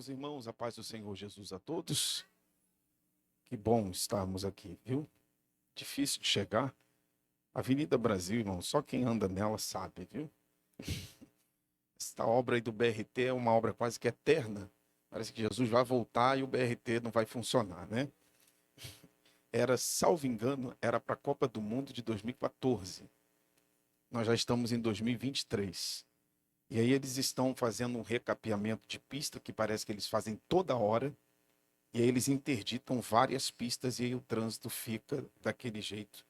Meus irmãos, a paz do Senhor Jesus a todos. Que bom estarmos aqui, viu? Difícil de chegar. Avenida Brasil, irmão, só quem anda nela sabe, viu? Esta obra aí do BRT é uma obra quase que eterna. Parece que Jesus vai voltar e o BRT não vai funcionar, né? Era, salvo engano, era para a Copa do Mundo de 2014. Nós já estamos em 2023. E aí eles estão fazendo um recapeamento de pista que parece que eles fazem toda hora. E aí eles interditam várias pistas e aí o trânsito fica daquele jeito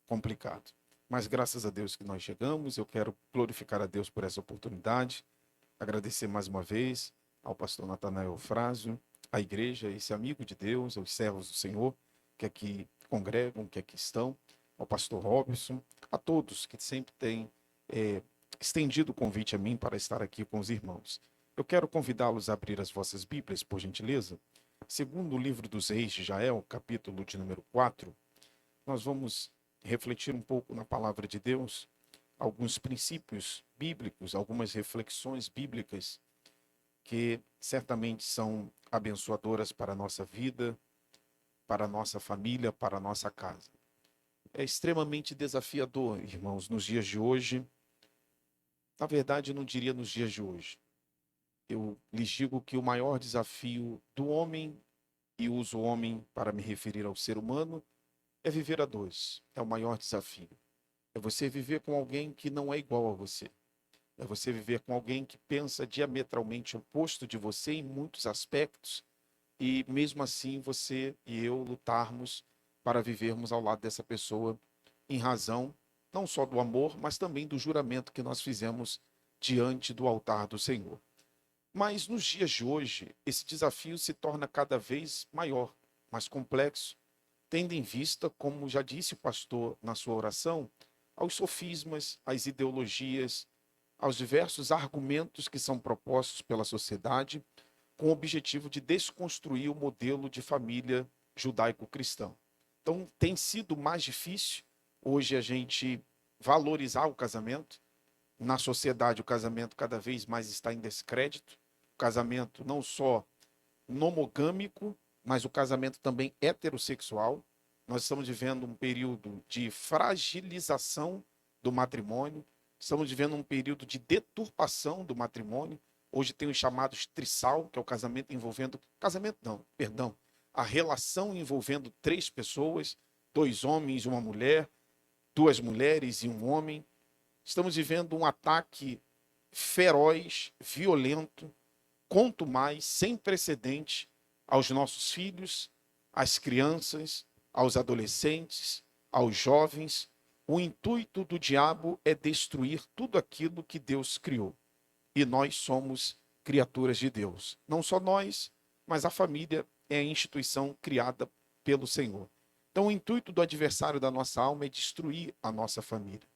complicado. Mas graças a Deus que nós chegamos, eu quero glorificar a Deus por essa oportunidade, agradecer mais uma vez ao pastor Natanael Eufrásio, à igreja, esse amigo de Deus, aos servos do Senhor, que aqui congregam, que aqui estão, ao pastor Robson, a todos que sempre têm estendido o convite a mim para estar aqui com os irmãos. Eu quero convidá-los a abrir as vossas Bíblias, por gentileza. Segundo o livro dos Reis de Jael, capítulo de número 4, nós vamos refletir um pouco na palavra de Deus, alguns princípios bíblicos, algumas reflexões bíblicas que certamente são abençoadoras para a nossa vida, para a nossa família, para a nossa casa. É extremamente desafiador, irmãos, nos dias de hoje. Na verdade, eu não diria nos dias de hoje. Eu lhes digo que o maior desafio do homem, e uso o homem para me referir ao ser humano, é viver a dois. É o maior desafio. É você viver com alguém que não é igual a você. É você viver com alguém que pensa diametralmente oposto de você em muitos aspectos. E mesmo assim você e eu lutarmos para vivermos ao lado dessa pessoa em razão não só do amor, mas também do juramento que nós fizemos diante do altar do Senhor. Mas nos dias de hoje, esse desafio se torna cada vez maior, mais complexo, tendo em vista, como já disse o pastor na sua oração, aos sofismas, às ideologias, aos diversos argumentos que são propostos pela sociedade, com o objetivo de desconstruir o modelo de família judaico-cristão. Então, tem sido mais difícil hoje a gente valorizar o casamento. Na sociedade, o casamento cada vez mais está em descrédito. O casamento não só nomogâmico, mas o casamento também heterossexual. Nós estamos vivendo um período de fragilização do matrimônio, estamos vivendo um período de deturpação do matrimônio. Hoje tem os chamados trisal, que é o casamento envolvendo... Casamento não, perdão. A relação envolvendo três pessoas, dois homens e uma mulher, duas mulheres e um homem. Estamos vivendo um ataque feroz, violento, quanto mais sem precedente aos nossos filhos, às crianças, aos adolescentes, aos jovens. O intuito do diabo é destruir tudo aquilo que Deus criou. E nós somos criaturas de Deus. Não só nós, mas a família é a instituição criada pelo Senhor. Então, o intuito do adversário da nossa alma é destruir a nossa família.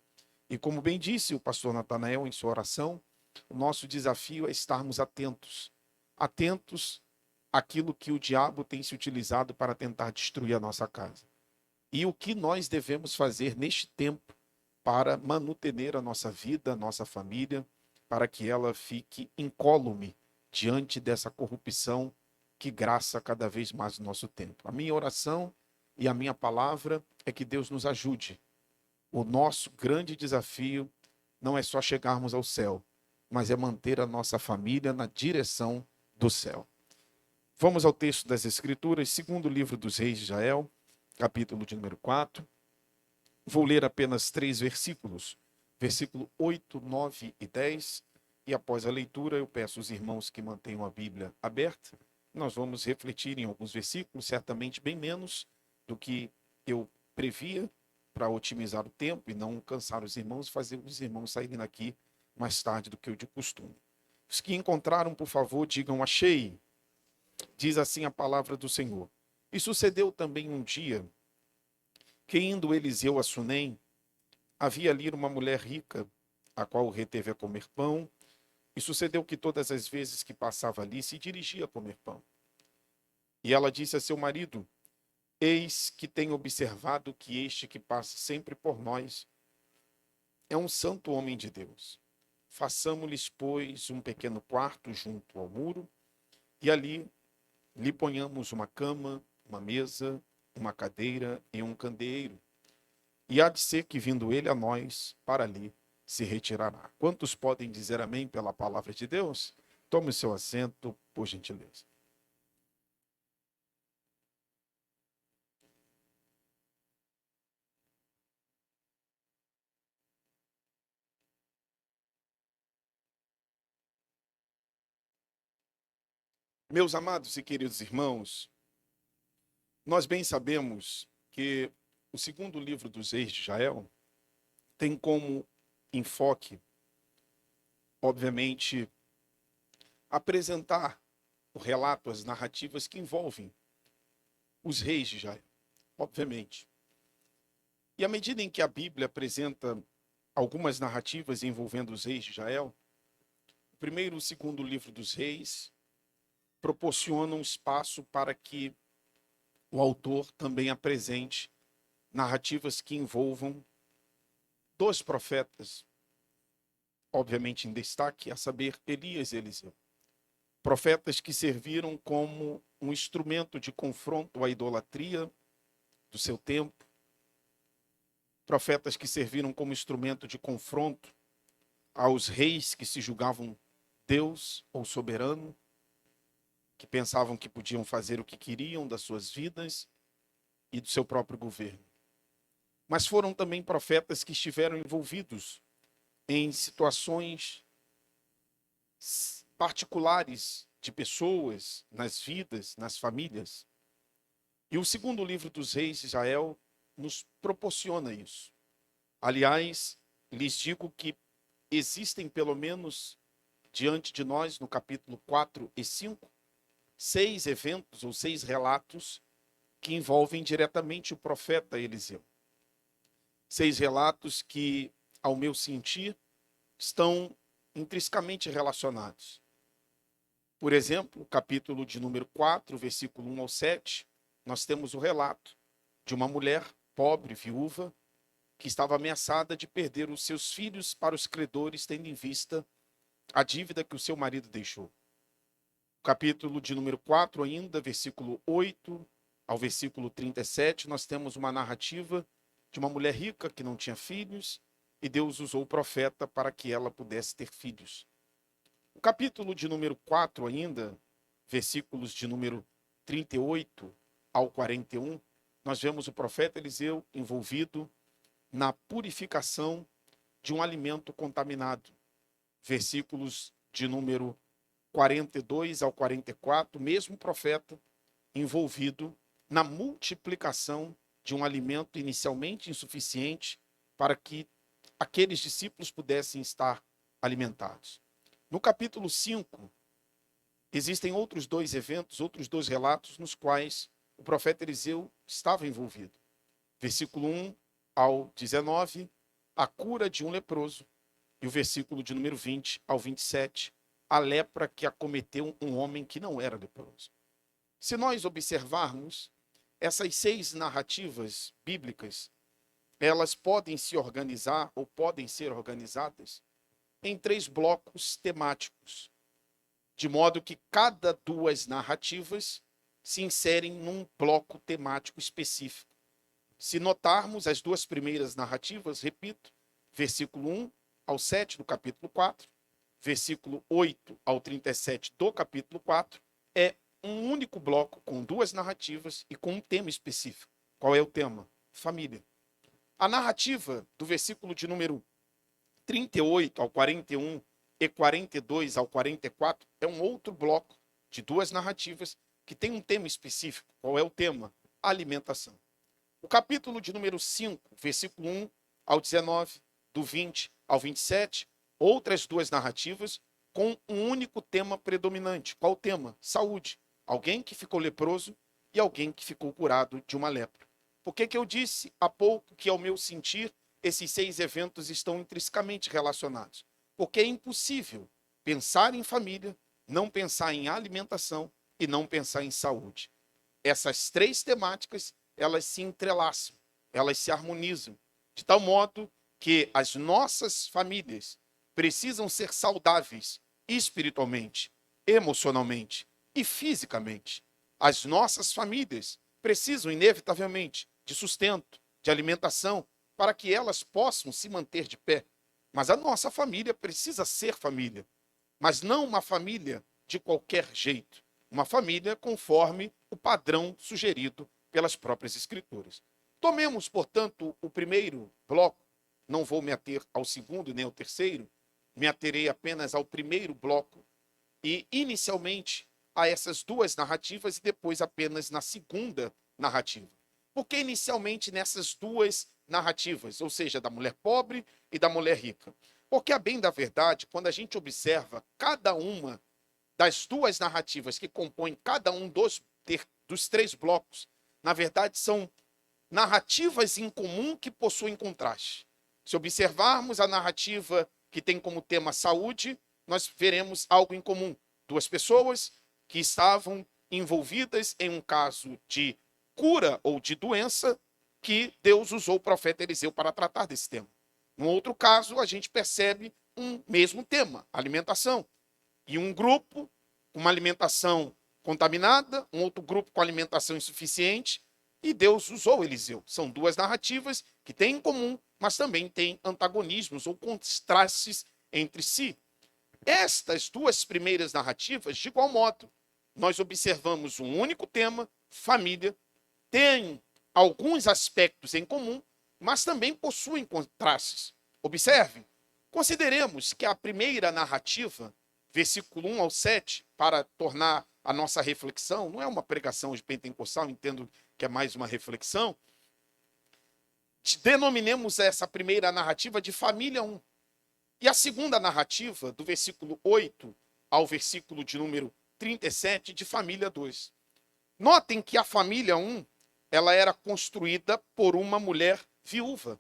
E como bem disse o pastor Natanael em sua oração, o nosso desafio é estarmos atentos. Atentos àquilo que o diabo tem se utilizado para tentar destruir a nossa casa. E o que nós devemos fazer neste tempo para manuter a nossa vida, a nossa família, para que ela fique incólume diante dessa corrupção que graça cada vez mais o nosso tempo. A minha oração e a minha palavra é que Deus nos ajude. O nosso grande desafio não é só chegarmos ao céu, mas é manter a nossa família na direção do céu. Vamos ao texto das Escrituras, segundo livro dos Reis de Israel, capítulo de número 4. Vou ler apenas 3 versículos, versículo 8, 9 e 10. E após a leitura, eu peço aos irmãos que mantenham a Bíblia aberta. Nós vamos refletir em alguns versículos, certamente bem menos do que eu previa, para otimizar o tempo e não cansar os irmãos, fazer os irmãos saírem daqui mais tarde do que o de costume. Os que encontraram, por favor, digam achei. Diz assim a palavra do Senhor. E sucedeu também um dia que, indo Eliseu a Sunem, havia ali uma mulher rica, a qual o reteve a comer pão, e sucedeu que todas as vezes que passava ali, se dirigia a comer pão. E ela disse a seu marido, eis que tenho observado que este que passa sempre por nós é um santo homem de Deus. Façamo-lhes, pois, um pequeno quarto junto ao muro, e ali lhe ponhamos uma cama, uma mesa, uma cadeira e um candeeiro. E há de ser que, vindo ele a nós, para ali se retirará. Quantos podem dizer amém pela palavra de Deus? Tome o seu assento, por gentileza. Meus amados e queridos irmãos, nós bem sabemos que o segundo livro dos Reis de Israel tem como enfoque, obviamente, apresentar o relato, as narrativas que envolvem os reis de Israel, obviamente. E à medida em que a Bíblia apresenta algumas narrativas envolvendo os reis de Israel, o primeiro e o segundo livro dos reis proporcionam espaço para que o autor também apresente narrativas que envolvam dois profetas, obviamente em destaque, a saber, Elias e Eliseu. Profetas que serviram como um instrumento de confronto à idolatria do seu tempo, profetas que serviram como instrumento de confronto aos reis que se julgavam Deus ou soberano, que pensavam que podiam fazer o que queriam das suas vidas e do seu próprio governo. Mas foram também profetas que estiveram envolvidos em situações particulares de pessoas, nas vidas, nas famílias. E o segundo livro dos Reis de Israel nos proporciona isso. Aliás, lhes digo que existem pelo menos diante de nós, no capítulo 4 e 5, 6 eventos ou 6 relatos que envolvem diretamente o profeta Eliseu. 6 relatos que, ao meu sentir, estão intrinsecamente relacionados. Por exemplo, o capítulo de número 4, versículo 1 ao 7, nós temos o relato de uma mulher pobre, viúva, que estava ameaçada de perder os seus filhos para os credores, tendo em vista a dívida que o seu marido deixou. Capítulo de número 4 ainda, versículo 8 ao versículo 37, nós temos uma narrativa de uma mulher rica que não tinha filhos e Deus usou o profeta para que ela pudesse ter filhos. O capítulo de número 4 ainda, versículos de número 38 ao 41, nós vemos o profeta Eliseu envolvido na purificação de um alimento contaminado. Versículos de número 42 ao 44, mesmo profeta envolvido na multiplicação de um alimento inicialmente insuficiente para que aqueles discípulos pudessem estar alimentados. No capítulo 5, existem outros 2 eventos, outros 2 relatos nos quais o profeta Eliseu estava envolvido. Versículo 1 ao 19, a cura de um leproso. E o versículo de número 20 ao 27, a lepra que acometeu um homem que não era leproso. Se nós observarmos, essas 6 narrativas bíblicas, elas podem se organizar ou podem ser organizadas em 3 blocos temáticos, de modo que cada 2 narrativas se inserem num bloco temático específico. Se notarmos as 2 primeiras narrativas, repito, versículo 1 ao 7 do capítulo 4, versículo 8 ao 37 do capítulo 4, é um único bloco com 2 narrativas e com um tema específico. Qual é o tema? Família. A narrativa do versículo de número 38 ao 41 e 42 ao 44 é um outro bloco de 2 narrativas que tem um tema específico. Qual é o tema? Alimentação. O capítulo de número 5, versículo 1 ao 19, do 20 ao 27, outras 2 narrativas com um único tema predominante. Qual o tema? Saúde. Alguém que ficou leproso e alguém que ficou curado de uma lepra. Por que eu disse há pouco que, ao meu sentir, esses 6 eventos estão intrinsecamente relacionados? Porque é impossível pensar em família, não pensar em alimentação e não pensar em saúde. Essas 3 temáticas, elas se entrelaçam, elas se harmonizam, de tal modo que as nossas famílias precisam ser saudáveis espiritualmente, emocionalmente e fisicamente. As nossas famílias precisam, inevitavelmente, de sustento, de alimentação, para que elas possam se manter de pé. Mas a nossa família precisa ser família, mas não uma família de qualquer jeito. Uma família conforme o padrão sugerido pelas próprias Escrituras. Tomemos, portanto, o primeiro bloco. Não vou me ater ao segundo nem ao terceiro, me aterei apenas ao primeiro bloco e, inicialmente, a essas duas narrativas e depois apenas na segunda narrativa. Porque, inicialmente, nessas duas narrativas, ou seja, da mulher pobre e da mulher rica? Porque, a bem da verdade, quando a gente observa cada uma das duas narrativas que compõem cada um dos três blocos, na verdade, são narrativas em comum que possuem contraste. Se observarmos a narrativa que tem como tema saúde, nós veremos algo em comum. Duas pessoas que estavam envolvidas em um caso de cura ou de doença que Deus usou o profeta Eliseu para tratar desse tema. No outro caso, a gente percebe um mesmo tema, alimentação. E um grupo com uma alimentação contaminada, um outro grupo com alimentação insuficiente, e Deus usou Eliseu. São duas narrativas que têm em comum, mas também têm antagonismos ou contrastes entre si. Estas duas primeiras narrativas, de igual modo, nós observamos um único tema, família, tem alguns aspectos em comum, mas também possuem contrastes. Observem, consideremos que a primeira narrativa, versículo 1 ao 7, para tornar a nossa reflexão, não é uma pregação de pentecostal, entendo que é mais uma reflexão, denominemos essa primeira narrativa de família 1. E a segunda narrativa, do versículo 8 ao versículo de número 37, de família 2. Notem que a família 1, ela era construída por uma mulher viúva.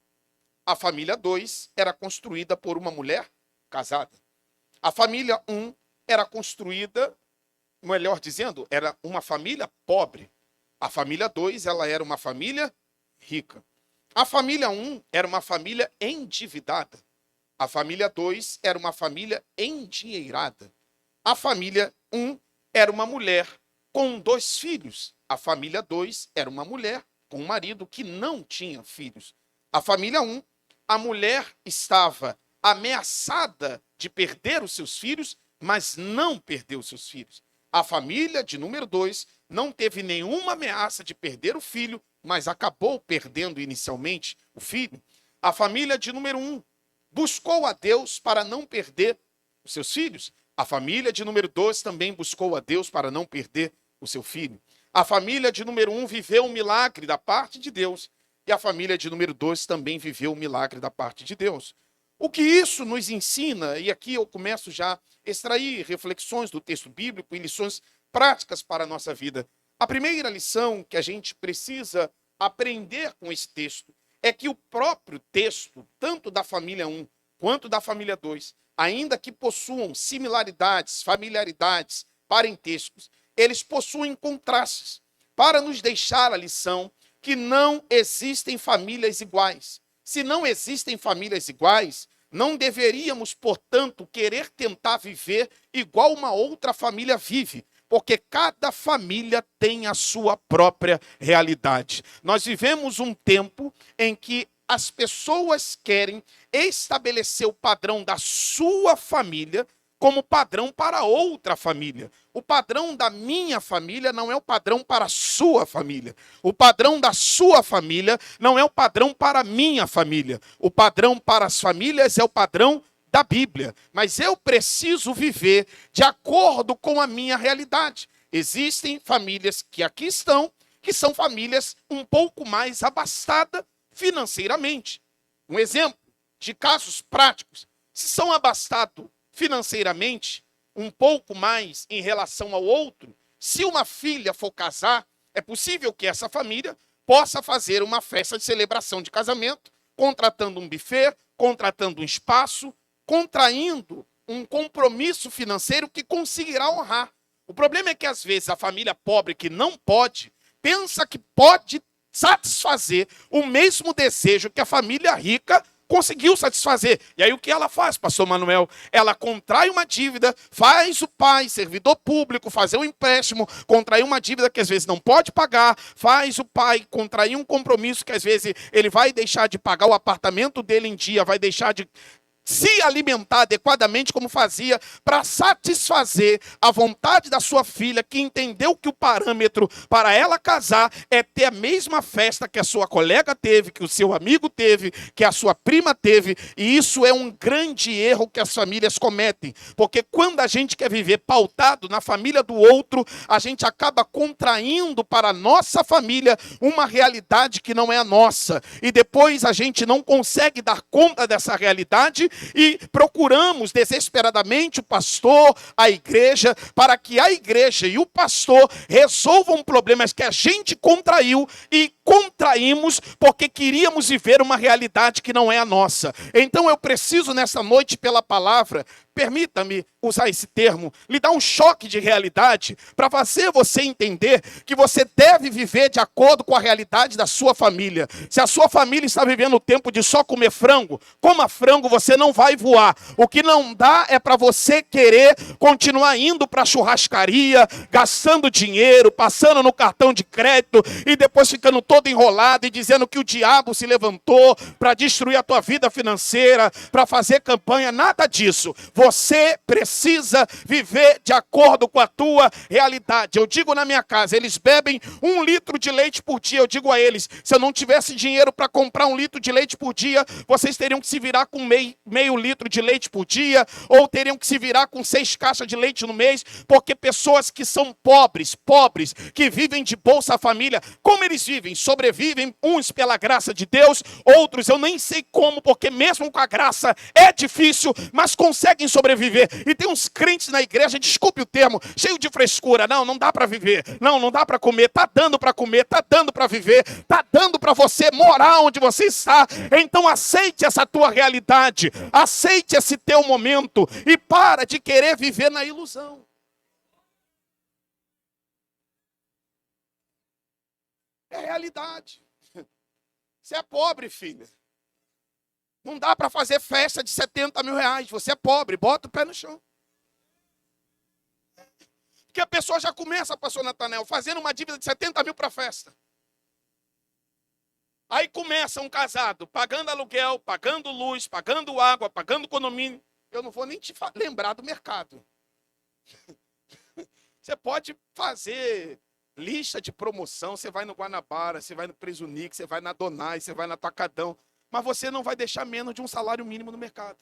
A família 2 era construída por uma mulher casada. A família 1 era construída, melhor dizendo, era uma família pobre. A família 2, ela era uma família rica. A família 1 era uma família endividada. A família 2 era uma família endinheirada. A família 1 era uma mulher com 2 filhos. A família 2 era uma mulher com um marido que não tinha filhos. A família 1, a mulher estava ameaçada de perder os seus filhos, mas não perdeu os seus filhos. A família de número 2 não teve nenhuma ameaça de perder o filho, mas acabou perdendo inicialmente o filho. A família de número 1 buscou a Deus para não perder os seus filhos. A família de número 2 também buscou a Deus para não perder o seu filho. A família de número 1 viveu um milagre da parte de Deus. E a família de número 2 também viveu um milagre da parte de Deus. O que isso nos ensina, e aqui eu começo já a extrair reflexões do texto bíblico e lições práticas para a nossa vida. A primeira lição que a gente precisa aprender com esse texto é que o próprio texto, tanto da família 1 quanto da família 2, ainda que possuam similaridades, familiaridades, parentescos, eles possuem contrastes para nos deixar a lição que não existem famílias iguais. Se não existem famílias iguais, não deveríamos, portanto, querer tentar viver igual uma outra família vive, porque cada família tem a sua própria realidade. Nós vivemos um tempo em que as pessoas querem estabelecer o padrão da sua família como padrão para outra família. O padrão da minha família não é o padrão para a sua família. O padrão da sua família não é o padrão para a minha família. O padrão para as famílias é o padrão da Bíblia. Mas eu preciso viver de acordo com a minha realidade. Existem famílias que aqui estão, que são famílias um pouco mais abastadas financeiramente. Um exemplo de casos práticos. Se são abastados financeiramente, um pouco mais em relação ao outro, se uma filha for casar, é possível que essa família possa fazer uma festa de celebração de casamento, contratando um buffet, contratando um espaço, contraindo um compromisso financeiro que conseguirá honrar. O problema é que, às vezes, a família pobre que não pode, pensa que pode satisfazer o mesmo desejo que a família rica conseguiu satisfazer. E aí o que ela faz, pastor Manuel? Ela contrai uma dívida, faz o pai, servidor público, fazer um empréstimo, contrair uma dívida que às vezes não pode pagar, faz o pai contrair um compromisso que às vezes ele vai deixar de pagar o apartamento dele em dia, vai deixar de se alimentar adequadamente como fazia, para satisfazer a vontade da sua filha, que entendeu que o parâmetro para ela casar é ter a mesma festa que a sua colega teve, que o seu amigo teve, que a sua prima teve. E isso é um grande erro que as famílias cometem, porque quando a gente quer viver pautado na família do outro, a gente acaba contraindo para a nossa família uma realidade que não é a nossa, e depois a gente não consegue dar conta dessa realidade e procuramos desesperadamente o pastor, a igreja, para que a igreja e o pastor resolvam problemas que a gente contraiu e contraímos porque queríamos viver uma realidade que não é a nossa. Então eu preciso nessa noite, pela palavra, permita-me usar esse termo, lhe dar um choque de realidade para fazer você entender que você deve viver de acordo com a realidade da sua família. Se a sua família está vivendo o tempo de só comer frango, coma frango, você não vai voar. O que não dá é para você querer continuar indo para a churrascaria, gastando dinheiro, passando no cartão de crédito e depois ficando todo enrolado e dizendo que o diabo se levantou para destruir a tua vida financeira, para fazer campanha, nada disso. Você precisa viver de acordo com a tua realidade. Eu digo na minha casa, eles bebem 1 litro de leite por dia. Eu digo a eles, se eu não tivesse dinheiro para comprar 1 litro de leite por dia, vocês teriam que se virar com meio litro de leite por dia, ou teriam que se virar com 6 caixas de leite no mês, porque pessoas que são pobres, que vivem de Bolsa Família, como eles vivem? Sobrevivem, uns pela graça de Deus, outros eu nem sei como, porque mesmo com a graça é difícil, mas conseguem sobreviver. E tem uns crentes na igreja, desculpe o termo, cheio de frescura. Não dá para viver. Não dá para comer. Tá dando para comer, tá dando para viver, tá dando para você morar onde você está. Então aceite essa tua realidade, aceite esse teu momento e para de querer viver na ilusão. É a realidade. Você é pobre, filha. Não dá para fazer festa de 70 mil reais. Você é pobre, bota o pé no chão. Porque a pessoa já começa, pastor Natanel, fazendo uma dívida de 70 mil para festa. Aí começa um casado, pagando aluguel, pagando luz, pagando água, pagando condomínio. Eu não vou nem te lembrar do mercado. Você pode fazer lista de promoção, você vai no Guanabara, você vai no Presunic, você vai na Donai, você vai na Atacadão, mas você não vai deixar menos de um salário mínimo no mercado.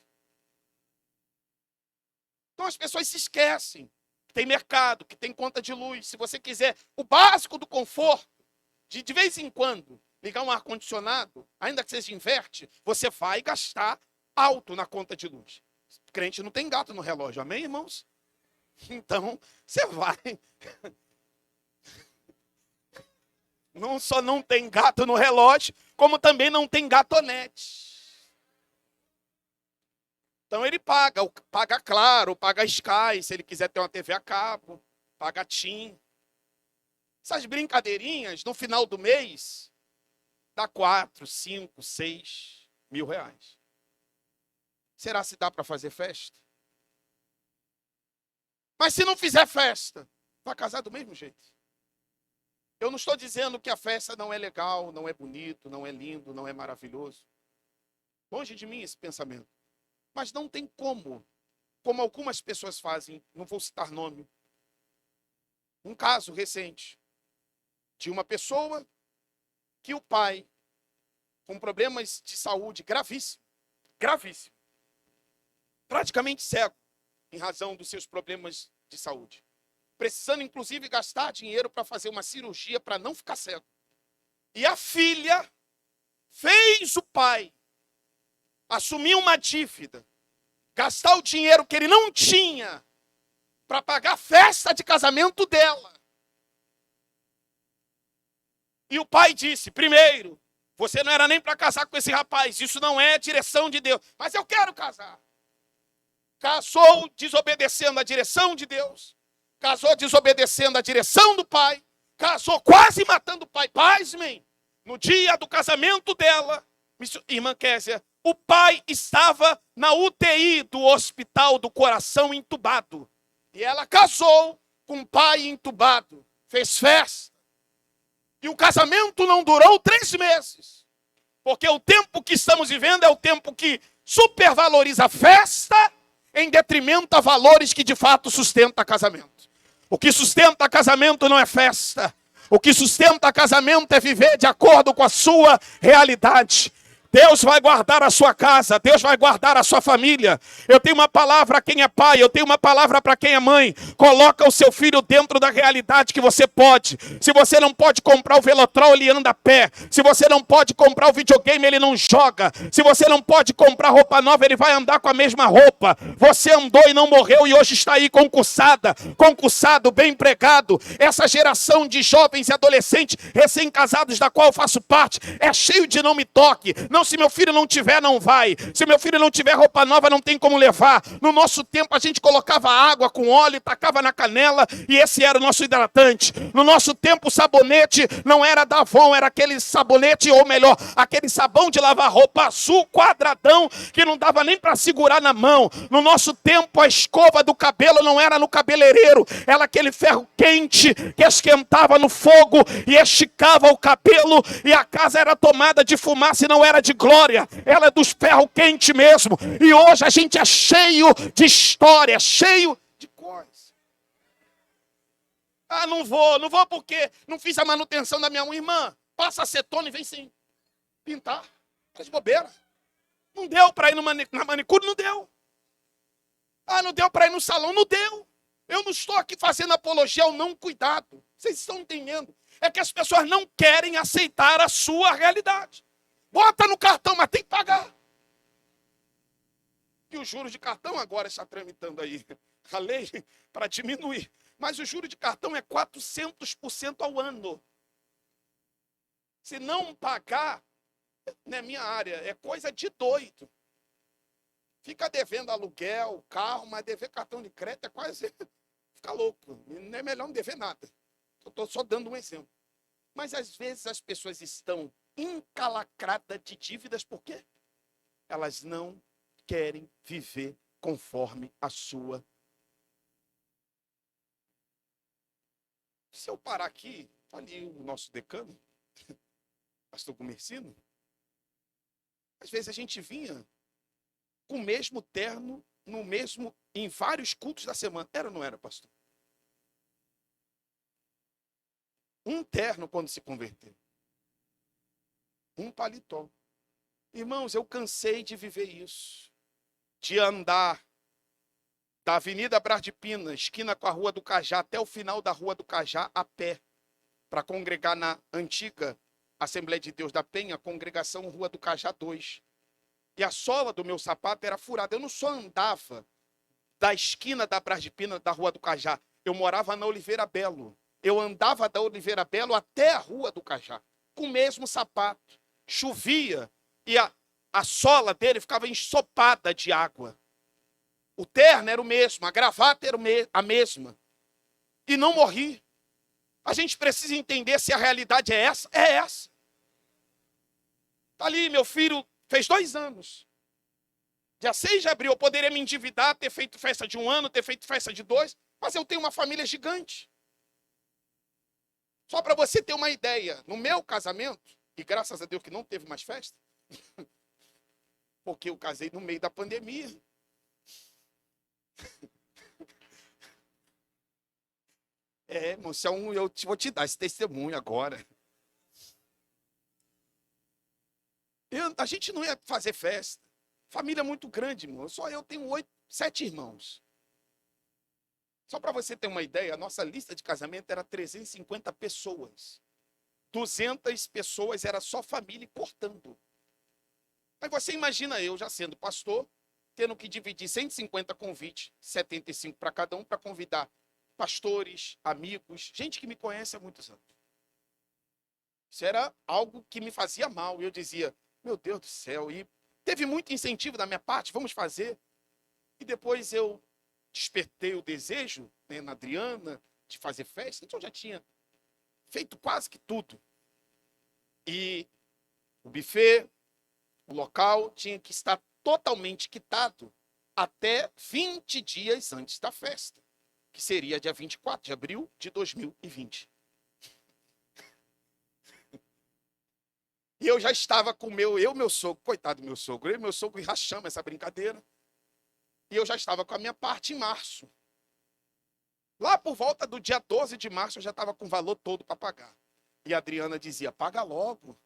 Então as pessoas se esquecem que tem mercado, que tem conta de luz. Se você quiser o básico do conforto, de vez em quando, ligar um ar-condicionado, ainda que seja inverte, você vai gastar alto na conta de luz. O crente não tem gato no relógio, amém, irmãos? Então, você vai... Não só não tem gato no relógio, como também não tem gatonete. Então ele paga Claro, paga Sky, se ele quiser ter uma TV a cabo, paga TIM. Essas brincadeirinhas, no final do mês, dá 4, 5, 6 mil reais. Será se dá para fazer festa? Mas se não fizer festa, vai casar do mesmo jeito. Eu não estou dizendo que a festa não é legal, não é bonito, não é lindo, não é maravilhoso. Longe de mim esse pensamento. Mas não tem como algumas pessoas fazem, não vou citar nome. Um caso recente de uma pessoa que o pai, com problemas de saúde gravíssimo, praticamente cego, em razão dos seus problemas de saúde. Precisando, inclusive, gastar dinheiro para fazer uma cirurgia para não ficar cego. E a filha fez o pai assumir uma dívida, gastar o dinheiro que ele não tinha para pagar a festa de casamento dela. E o pai disse, primeiro, você não era nem para casar com esse rapaz, isso não é direção de Deus, mas eu quero casar. Casou desobedecendo a direção de Deus. Casou desobedecendo a direção do pai. Casou quase matando o pai. Pasmem, no dia do casamento dela, irmã Késia, O pai estava na UTI do Hospital do Coração, entubado. E ela casou com o pai entubado. Fez festa. E o casamento não durou 3 meses. Porque o tempo que estamos vivendo é o tempo que supervaloriza a festa em detrimento a valores que de fato sustentam casamento. O que sustenta casamento não é festa. O que sustenta casamento é viver de acordo com a sua realidade. Deus vai guardar a sua casa, Deus vai guardar a sua família. Eu tenho uma palavra para quem é pai, eu tenho uma palavra para quem é mãe. Coloca o seu filho dentro da realidade que você pode. Se você não pode comprar o Velotrol, ele anda a pé. Se você não pode comprar o videogame, ele não joga. Se você não pode comprar roupa nova, ele vai andar com a mesma roupa. Você andou e não morreu e hoje está aí concursada, concursado, bem empregado. Essa geração de jovens e adolescentes recém-casados da qual eu faço parte é cheio de não me toque. Não, se meu filho não tiver, não vai. Se meu filho não tiver roupa nova, não tem como levar. No nosso tempo, a gente colocava água com óleo, tacava na canela e esse era o nosso hidratante. No nosso tempo, o sabonete não era da Avon, era aquele sabonete, ou melhor, aquele sabão de lavar roupa azul, quadradão, que não dava nem para segurar na mão. No nosso tempo, a escova do cabelo não era no cabeleireiro, era aquele ferro quente que esquentava no fogo e esticava o cabelo e a casa era tomada de fumaça e não era de glória, ela é dos ferros quentes mesmo. E hoje a gente é cheio de história, cheio de coisa. Ah, não vou porque não fiz a manutenção da minha irmã. Passa acetona e vem sem pintar. Tá de bobeira. Não deu para ir na manicure, não deu. Ah, não deu para ir no salão, não deu. Eu não estou aqui fazendo apologia ao não cuidado. Vocês estão entendendo? É que as pessoas não querem aceitar a sua realidade. Bota no cartão, mas tem que pagar. E o juro de cartão agora está tramitando aí a lei para diminuir. Mas o juro de cartão é 400% ao ano. Se não pagar, não é minha área, é coisa de doido. Fica devendo aluguel, carro, mas dever cartão de crédito é quase... Fica louco. Não é melhor não dever nada. Eu estou só dando um exemplo. Mas às vezes as pessoas estão encalacradas de dívidas, por quê? Elas não querem viver conforme a sua. Se eu parar aqui, tá ali o nosso decano, pastor Comercino, às vezes a gente vinha com o mesmo terno, em vários cultos da semana. Era ou não era, pastor? Um terno quando se converteu. Um paletó. Irmãos, eu cansei de viver isso. De andar da Avenida Brás de Pina, esquina com a Rua do Cajá, até o final da Rua do Cajá, a pé, para congregar na antiga Assembleia de Deus da Penha, congregação Rua do Cajá 2. E a sola do meu sapato era furada. Eu não só andava da esquina da Brás de Pina, da Rua do Cajá. Eu morava na Oliveira Belo. Eu andava da Oliveira Belo até a Rua do Cajá, com o mesmo sapato. Chovia e a sola dele ficava ensopada de água. O terno era o mesmo, a gravata era a mesma. E não morri. A gente precisa entender se a realidade é essa. É essa. Tá ali, meu filho fez 2 anos. Dia 6 de abril eu poderia me endividar, ter feito festa de 1 ano, ter feito festa de 2, mas eu tenho uma família gigante. Só para você ter uma ideia, no meu casamento, e graças a Deus que não teve mais festa, porque eu casei no meio da pandemia. Moção, eu vou te dar esse testemunho agora. A gente não ia fazer festa. Família muito grande, irmão. Só eu tenho 7 irmãos. Só para você ter uma ideia, a nossa lista de casamento era 350 pessoas. 200 pessoas era só família e cortando. Aí você imagina eu, já sendo pastor, tendo que dividir 150 convites, 75 para cada um, para convidar pastores, amigos, gente que me conhece há muitos anos. Isso era algo que me fazia mal. Eu dizia, meu Deus do céu, e teve muito incentivo da minha parte, vamos fazer. E depois eu despertei o desejo, né, na Adriana, de fazer festa. Então eu já tinha feito quase que tudo. E o buffet, O local tinha que estar totalmente quitado até 20 dias antes da festa, que seria dia 24 de abril de 2020. E eu já estava com meu sogro, coitado do meu sogro, eu e meu sogro rachamos essa brincadeira. E eu já estava com a minha parte em março. Lá por volta do dia 12 de março, eu já estava com o valor todo para pagar. E a Adriana dizia, paga logo.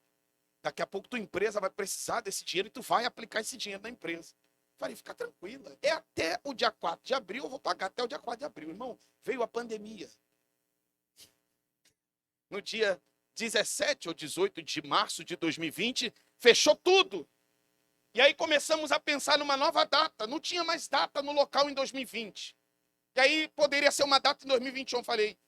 Daqui a pouco tua empresa vai precisar desse dinheiro e tu vai aplicar esse dinheiro na empresa. Falei, fica tranquila. É até o dia 4 de abril, eu vou pagar até o dia 4 de abril. Irmão, veio a pandemia. No dia 17 ou 18 de março de 2020, fechou tudo. E aí começamos a pensar numa nova data. Não tinha mais data no local em 2020. E aí poderia ser uma data em 2021. Falei,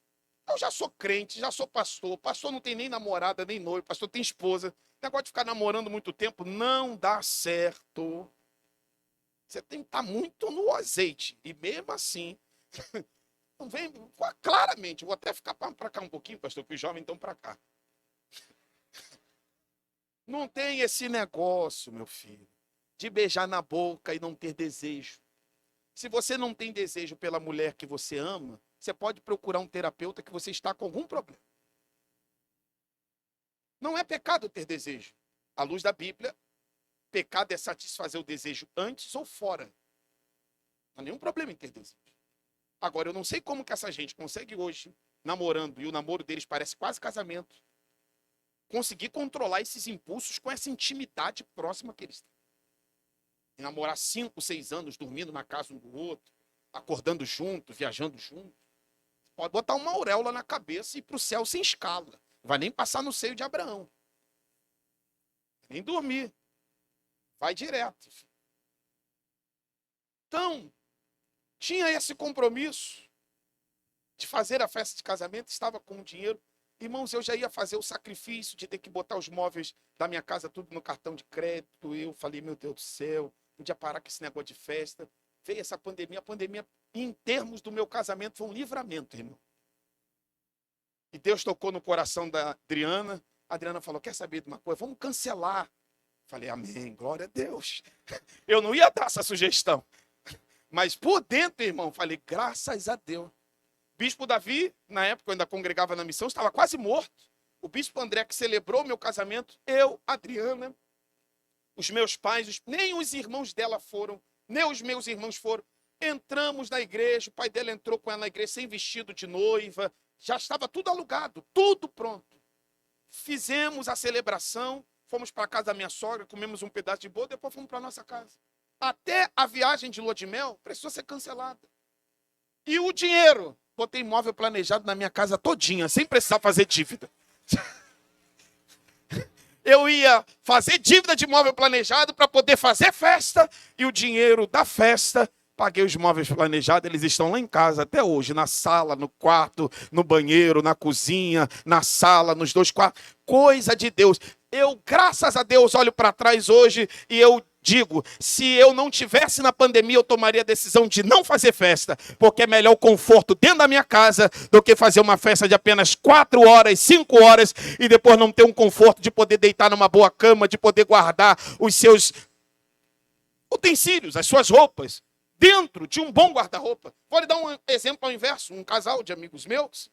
eu já sou crente, já sou pastor. Pastor não tem nem namorada, nem noivo. Pastor tem esposa. O negócio de ficar namorando muito tempo não dá certo. Você tem que estar muito no azeite. E mesmo assim, não vem claramente. Vou até ficar para cá um pouquinho, pastor, que os jovens estão para cá. Não tem esse negócio, meu filho, de beijar na boca e não ter desejo. Se você não tem desejo pela mulher que você ama, você pode procurar um terapeuta que você está com algum problema. Não é pecado ter desejo. À luz da Bíblia, pecado é satisfazer o desejo antes ou fora. Não há nenhum problema em ter desejo. Agora, eu não sei como que essa gente consegue hoje, namorando, e o namoro deles parece quase casamento, conseguir controlar esses impulsos com essa intimidade próxima que eles têm. E namorar 5, 6 anos, dormindo na casa um do outro, acordando junto, viajando junto. Pode botar uma auréola na cabeça e ir para o céu sem escala. Não vai nem passar no seio de Abraão. Nem dormir. Vai direto. Então, tinha esse compromisso de fazer a festa de casamento, estava com o dinheiro. Irmãos, eu já ia fazer o sacrifício de ter que botar os móveis da minha casa tudo no cartão de crédito. Eu falei, meu Deus do céu, podia parar com esse negócio de festa. Veio essa pandemia. A pandemia, em termos do meu casamento, foi um livramento, irmão. E Deus tocou no coração da Adriana. A Adriana falou, quer saber de uma coisa? Vamos cancelar. Falei, amém, glória a Deus. Eu não ia dar essa sugestão. Mas por dentro, irmão, falei, graças a Deus. Bispo Davi, na época eu ainda congregava na missão, estava quase morto. O bispo André, que celebrou o meu casamento, eu, Adriana, os meus pais, nem os irmãos dela foram, nem os meus irmãos foram. Entramos na igreja, o pai dela entrou com ela na igreja sem vestido de noiva, já estava tudo alugado, tudo pronto. Fizemos a celebração, fomos para a casa da minha sogra, comemos um pedaço de bolo, depois fomos para a nossa casa. Até a viagem de lua de mel precisou ser cancelada. E o dinheiro? Botei imóvel planejado na minha casa todinha, sem precisar fazer dívida. Eu ia fazer dívida de imóvel planejado para poder fazer festa, e o dinheiro da festa, paguei os móveis planejados, eles estão lá em casa até hoje, na sala, no quarto, no banheiro, na cozinha, na sala, nos 2 quartos. Coisa de Deus. Eu, graças a Deus, olho para trás hoje e eu digo, se eu não tivesse na pandemia, eu tomaria a decisão de não fazer festa, porque é melhor o conforto dentro da minha casa do que fazer uma festa de apenas 4 horas, 5 horas e depois não ter um conforto de poder deitar numa boa cama, de poder guardar os seus utensílios, as suas roupas, dentro de um bom guarda-roupa. Vou lhe dar um exemplo ao inverso. Um casal de amigos meus,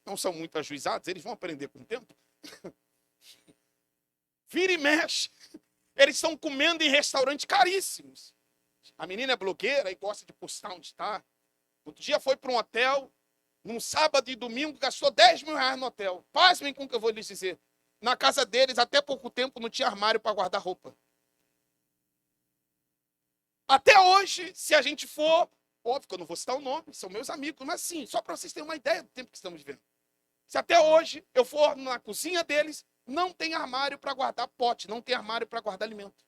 não são muito ajuizados, eles vão aprender com o tempo. Vira e mexe. Eles estão comendo em restaurantes caríssimos. A menina é blogueira e gosta de postar onde está. Outro dia foi para um hotel, num sábado e domingo, gastou 10 mil reais no hotel. Pasmem com o que eu vou lhes dizer. Na casa deles, até pouco tempo, não tinha armário para guardar roupa. Até hoje, se a gente for, óbvio que eu não vou citar o nome, são meus amigos, mas sim, só para vocês terem uma ideia do tempo que estamos vivendo. Se até hoje eu for na cozinha deles, não tem armário para guardar pote, não tem armário para guardar alimento.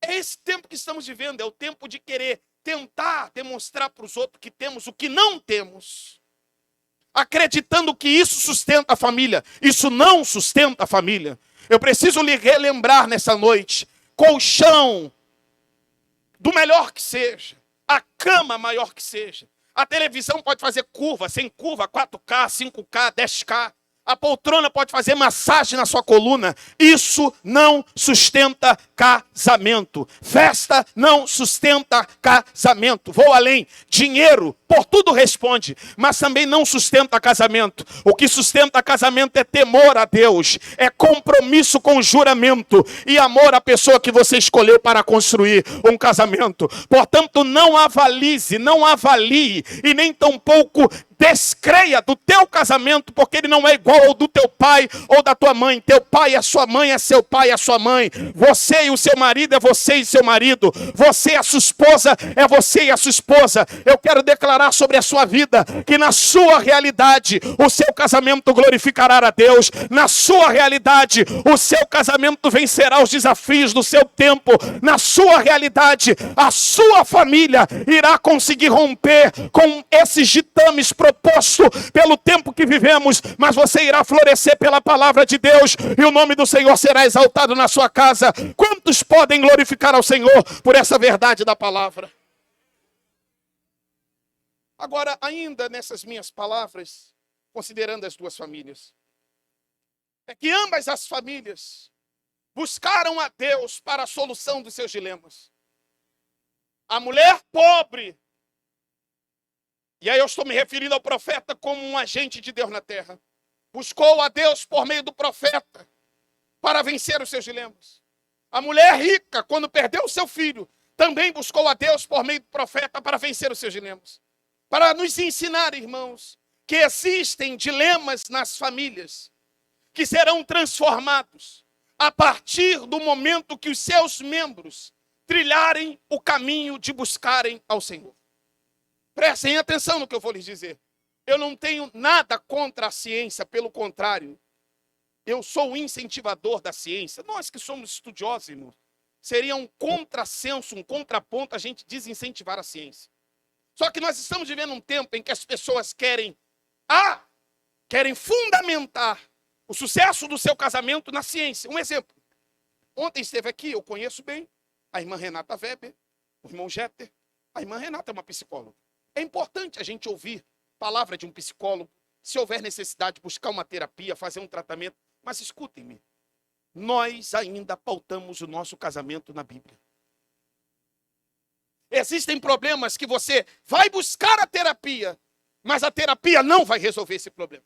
É esse tempo que estamos vivendo, é o tempo de querer tentar demonstrar para os outros que temos o que não temos, acreditando que isso sustenta a família. Isso não sustenta a família. Eu preciso lhe relembrar nessa noite, colchão, do melhor que seja, a cama maior que seja. A televisão pode fazer curva, sem curva, 4K, 5K, 10K. A poltrona pode fazer massagem na sua coluna. Isso não sustenta casamento. Festa não sustenta casamento. Vou além. Dinheiro, por tudo responde, mas também não sustenta casamento. O que sustenta casamento é temor a Deus, é compromisso com juramento e amor à pessoa que você escolheu para construir um casamento. Portanto, não avalize, não avalie e nem tampouco descreia do teu casamento, porque ele não é igual ao do teu pai ou da tua mãe. Teu pai é sua mãe, é seu pai, é sua mãe. Você e o seu marido é você e seu marido. Você e a sua esposa é você e a sua esposa. Eu quero declarar sobre a sua vida que na sua realidade o seu casamento glorificará a Deus. Na sua realidade o seu casamento vencerá os desafios do seu tempo. Na sua realidade a sua família irá conseguir romper com esses ditames proposto pelo tempo que vivemos, mas você irá florescer pela palavra de Deus e o nome do Senhor será exaltado na sua casa. Quantos podem glorificar ao Senhor por essa verdade da palavra? Agora, ainda nessas minhas palavras, considerando as duas famílias, é que ambas as famílias buscaram a Deus para a solução dos seus dilemas. A mulher pobre, e aí eu estou me referindo ao profeta como um agente de Deus na terra, buscou a Deus por meio do profeta para vencer os seus dilemas. A mulher rica, quando perdeu o seu filho, também buscou a Deus por meio do profeta para vencer os seus dilemas. Para nos ensinar, irmãos, que existem dilemas nas famílias que serão transformados a partir do momento que os seus membros trilharem o caminho de buscarem ao Senhor. Prestem atenção no que eu vou lhes dizer. Eu não tenho nada contra a ciência, pelo contrário. Eu sou um incentivador da ciência. Nós que somos estudiosos, irmãos, seria um contrassenso, um contraponto a gente desincentivar a ciência. Só que nós estamos vivendo um tempo em que as pessoas querem fundamentar o sucesso do seu casamento na ciência. Um exemplo. Ontem esteve aqui, eu conheço bem, a irmã Renata Weber, o irmão Jeter. A irmã Renata é uma psicóloga. É importante a gente ouvir a palavra de um psicólogo, se houver necessidade de buscar uma terapia, fazer um tratamento. Mas escutem-me, nós ainda pautamos o nosso casamento na Bíblia. Existem problemas que você vai buscar a terapia, mas a terapia não vai resolver esse problema.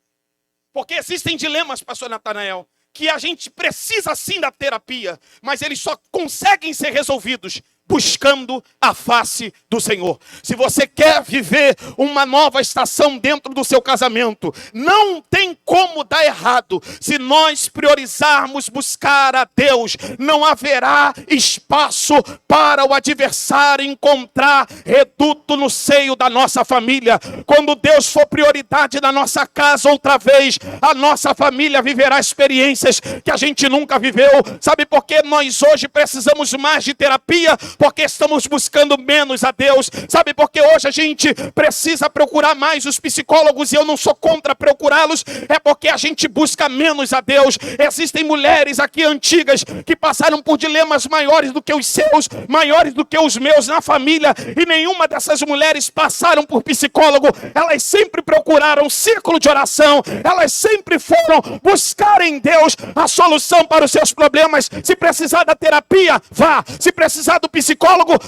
Porque existem dilemas, pastor Natanael, que a gente precisa sim da terapia, mas eles só conseguem ser resolvidos buscando a face do Senhor. Se você quer viver uma nova estação dentro do seu casamento, não tem como dar errado. Se nós priorizarmos buscar a Deus, não haverá espaço para o adversário encontrar reduto no seio da nossa família. Quando Deus for prioridade na nossa casa outra vez, a nossa família viverá experiências que a gente nunca viveu. Sabe por que nós hoje precisamos mais de terapia? Porque estamos buscando menos a Deus. Sabe por que hoje a gente precisa procurar mais os psicólogos, e eu não sou contra procurá-los, é porque a gente busca menos a Deus. Existem mulheres aqui antigas que passaram por dilemas maiores do que os seus, maiores do que os meus na família, e nenhuma dessas mulheres passaram por psicólogo. Elas sempre procuraram um círculo de oração, elas sempre foram buscar em Deus a solução para os seus problemas. Se precisar da terapia, vá. Se precisar do psicólogo,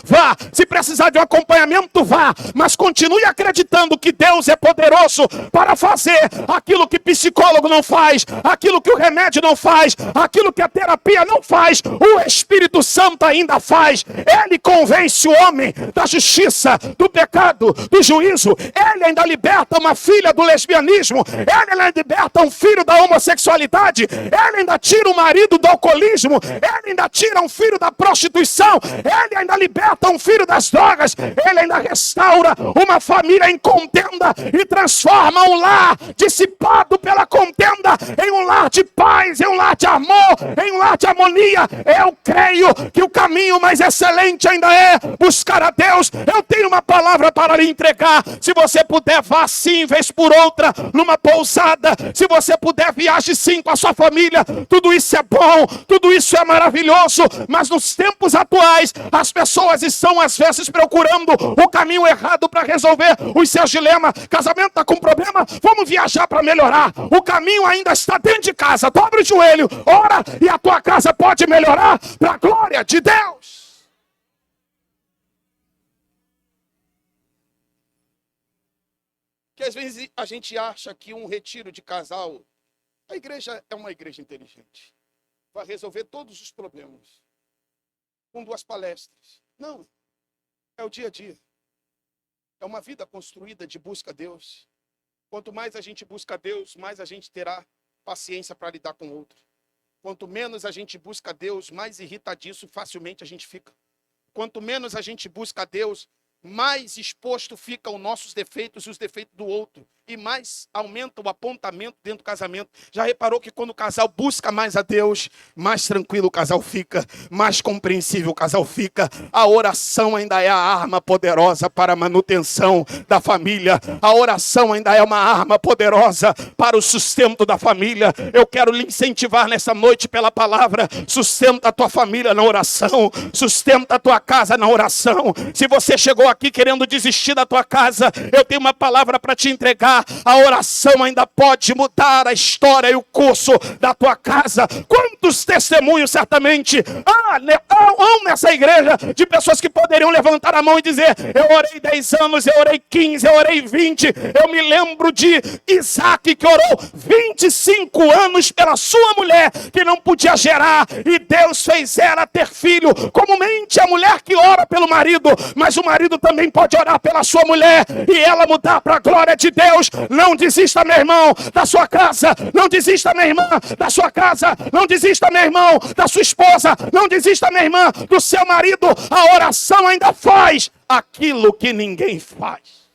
vá. Se precisar de um acompanhamento, vá. Mas continue acreditando que Deus é poderoso para fazer aquilo que psicólogo não faz, aquilo que o remédio não faz, aquilo que a terapia não faz, o Espírito Santo ainda faz. Ele convence o homem da justiça, do pecado, do juízo. Ele ainda liberta uma filha do lesbianismo. Ele ainda liberta um filho da homossexualidade. Ele ainda tira o marido do alcoolismo. Ele ainda tira um filho da prostituição. Ele ainda liberta um filho das drogas. Ele ainda restaura uma família em contenda e transforma um lar dissipado pela contenda em um lar de paz, em um lar de amor, em um lar de harmonia. Eu creio que o caminho mais excelente ainda é buscar a Deus. Eu tenho uma palavra para lhe entregar. Se você puder, vá sim, vez por outra, numa pousada. Se você puder, viaje sim com a sua família. Tudo isso é bom, tudo isso é maravilhoso, mas nos tempos atuais, as pessoas estão às vezes procurando o caminho errado para resolver os seus dilemas. Casamento está com problema? Vamos viajar para melhorar. O caminho ainda está dentro de casa, dobra o joelho, ora, e a tua casa pode melhorar para a glória de Deus. Que às vezes a gente acha que um retiro de casal, a igreja é uma igreja inteligente, vai resolver todos os problemas com 2 palestras. Não, é o dia a dia. É uma vida construída de busca a Deus. Quanto mais a gente busca a Deus, mais a gente terá paciência para lidar com o outro. Quanto menos a gente busca a Deus, mais irritadiço facilmente a gente fica. Quanto menos a gente busca a Deus, mais exposto ficam os nossos defeitos e os defeitos do outro. E mais aumenta o apontamento dentro do casamento. Já reparou que quando o casal busca mais a Deus, mais tranquilo o casal fica, mais compreensível o casal fica. A oração ainda é a arma poderosa para a manutenção da família. A oração ainda é uma arma poderosa para o sustento da família. Eu quero lhe incentivar nessa noite pela palavra. Sustenta a tua família na oração. Sustenta a tua casa na oração. Se você chegou aqui querendo desistir da tua casa, eu tenho uma palavra para te entregar. A oração ainda pode mudar a história e o curso da tua casa. Quantos testemunhos certamente há nessa igreja de pessoas que poderiam levantar a mão e dizer: eu orei 10 anos, eu orei 15, eu orei 20. Eu me lembro de Isaac, que orou 25 anos pela sua mulher que não podia gerar, e Deus fez ela ter filho. Comumente a mulher que ora pelo marido, mas o marido também pode orar pela sua mulher e ela mudar para a glória de Deus. Não desista, meu irmão, da sua casa. Não desista, minha irmã, da sua casa. Não desista, meu irmão, da sua esposa. Não desista, minha irmã, do seu marido. A oração ainda faz aquilo que ninguém faz.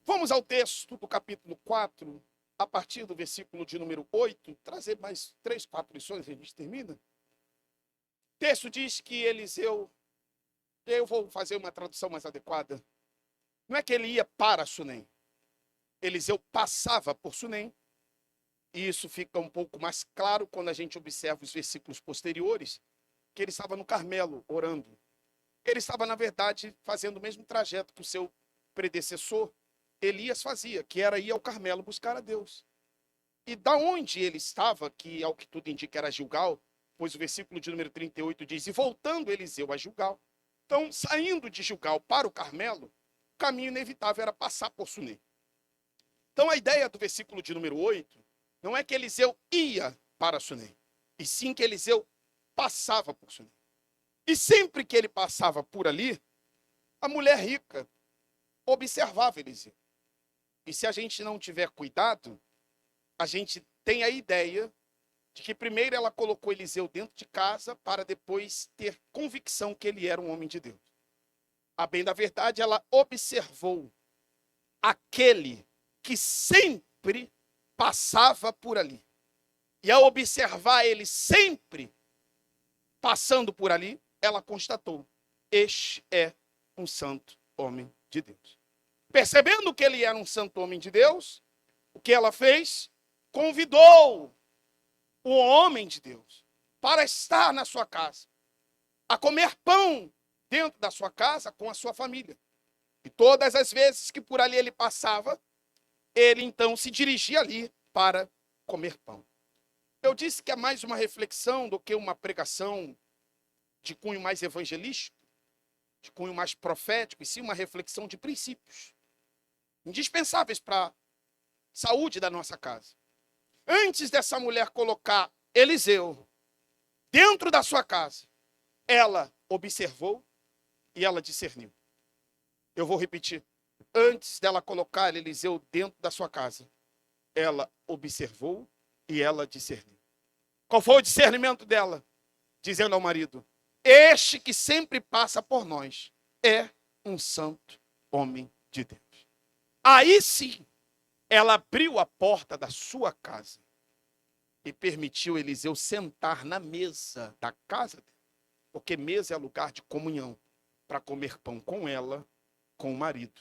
Vamos ao texto do capítulo 4, a partir do versículo de número 8, trazer mais 3, 4 lições e a gente termina. O texto diz que Eliseu, eu vou fazer uma tradução mais adequada, não é que ele ia para Sunem. Eliseu passava por Sunem. E isso fica um pouco mais claro quando a gente observa os versículos posteriores, que ele estava no Carmelo, orando. Ele estava, na verdade, fazendo o mesmo trajeto que o seu predecessor, Elias, fazia, que era ir ao Carmelo buscar a Deus. E da onde ele estava, que ao que tudo indica era Gilgal, pois o versículo de número 38 diz: e voltando Eliseu a Gilgal. Então, saindo de Gilgal para o Carmelo, o caminho inevitável era passar por Sunem. Então, a ideia do versículo de número 8 não é que Eliseu ia para Sunem, e sim que Eliseu passava por Sunem. E sempre que ele passava por ali, a mulher rica observava Eliseu. E se a gente não tiver cuidado, a gente tem a ideia de que primeiro ela colocou Eliseu dentro de casa para depois ter convicção que ele era um homem de Deus. A bem da verdade, ela observou aquele que sempre passava por ali. E ao observar ele sempre passando por ali, ela constatou: este é um santo homem de Deus. Percebendo que ele era um santo homem de Deus, o que ela fez? Convidou o homem de Deus para estar na sua casa, a comer pão dentro da sua casa com a sua família. E todas as vezes que por ali ele passava, ele então se dirigia ali para comer pão. Eu disse que é mais uma reflexão do que uma pregação de cunho mais evangelístico, de cunho mais profético, e sim uma reflexão de princípios indispensáveis para a saúde da nossa casa. Antes dessa mulher colocar Eliseu dentro da sua casa, ela observou e ela discerniu. Eu vou repetir. Antes dela colocar Eliseu dentro da sua casa, ela observou e ela discerniu. Qual foi o discernimento dela? Dizendo ao marido: este que sempre passa por nós é um santo homem de Deus. Aí sim, ela abriu a porta da sua casa e permitiu Eliseu sentar na mesa da casa dele. Porque mesa é lugar de comunhão, para comer pão com ela, com o marido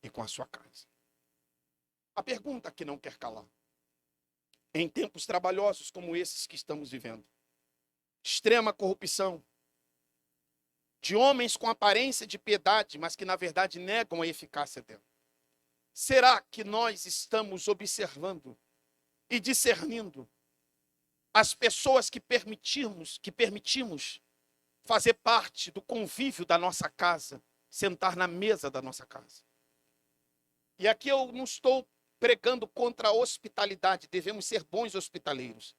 e com a sua casa. A pergunta que não quer calar: em tempos trabalhosos como esses que estamos vivendo, extrema corrupção, de homens com aparência de piedade, mas que na verdade negam a eficácia dela, será que nós estamos observando e discernindo as pessoas que permitimos fazer parte do convívio da nossa casa, sentar na mesa da nossa casa? E aqui eu não estou pregando contra a hospitalidade, devemos ser bons hospitaleiros.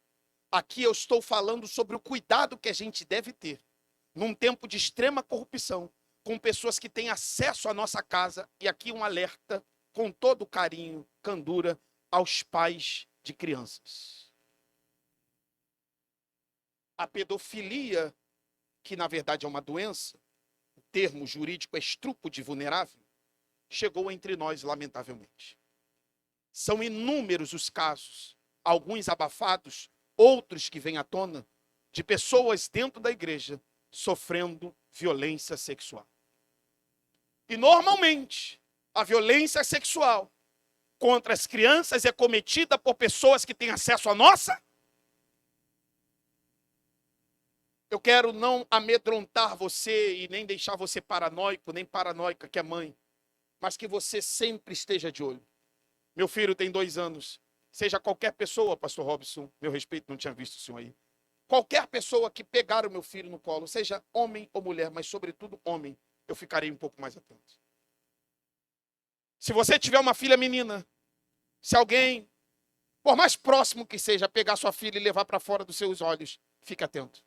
Aqui eu estou falando sobre o cuidado que a gente deve ter num tempo de extrema corrupção, com pessoas que têm acesso à nossa casa, e aqui um alerta com todo carinho, candura, aos pais de crianças. A pedofilia, que na verdade é uma doença, o termo jurídico é estupro de vulnerável, chegou entre nós, lamentavelmente. São inúmeros os casos, alguns abafados, outros que vêm à tona, de pessoas dentro da igreja sofrendo violência sexual. E normalmente, a violência sexual contra as crianças é cometida por pessoas que têm acesso à nossa. Eu quero não amedrontar você e nem deixar você paranoico, nem paranoica que é mãe, mas que você sempre esteja de olho. Meu filho tem 2 anos. Seja qualquer pessoa, pastor Robson, meu respeito, não tinha visto o senhor aí. Qualquer pessoa que pegar o meu filho no colo, seja homem ou mulher, mas sobretudo homem, eu ficarei um pouco mais atento. Se você tiver uma filha menina, se alguém, por mais próximo que seja, pegar sua filha e levar para fora dos seus olhos, fique atento.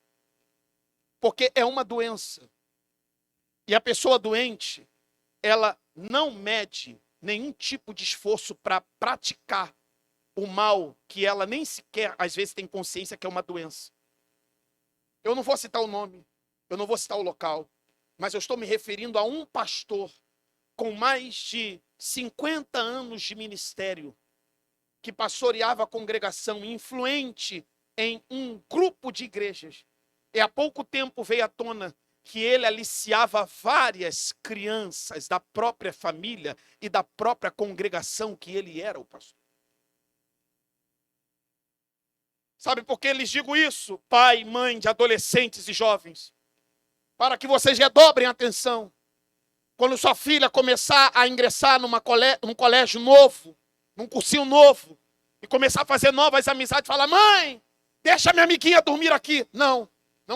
Porque é uma doença. E a pessoa doente, ela não mede nenhum tipo de esforço para praticar o mal que ela nem sequer, às vezes, tem consciência que é uma doença. Eu não vou citar o nome, eu não vou citar o local, mas eu estou me referindo a um pastor com mais de 50 anos de ministério, que pastoreava a congregação, influente em um grupo de igrejas. E há pouco tempo veio à tona que ele aliciava várias crianças da própria família e da própria congregação que ele era o pastor. Sabe por que lhes digo isso, pai e mãe de adolescentes e jovens? Para que vocês redobrem a atenção. Quando sua filha começar a ingressar num colégio novo, num cursinho novo, e começar a fazer novas amizades, fala: mãe, deixa minha amiguinha dormir aqui. Não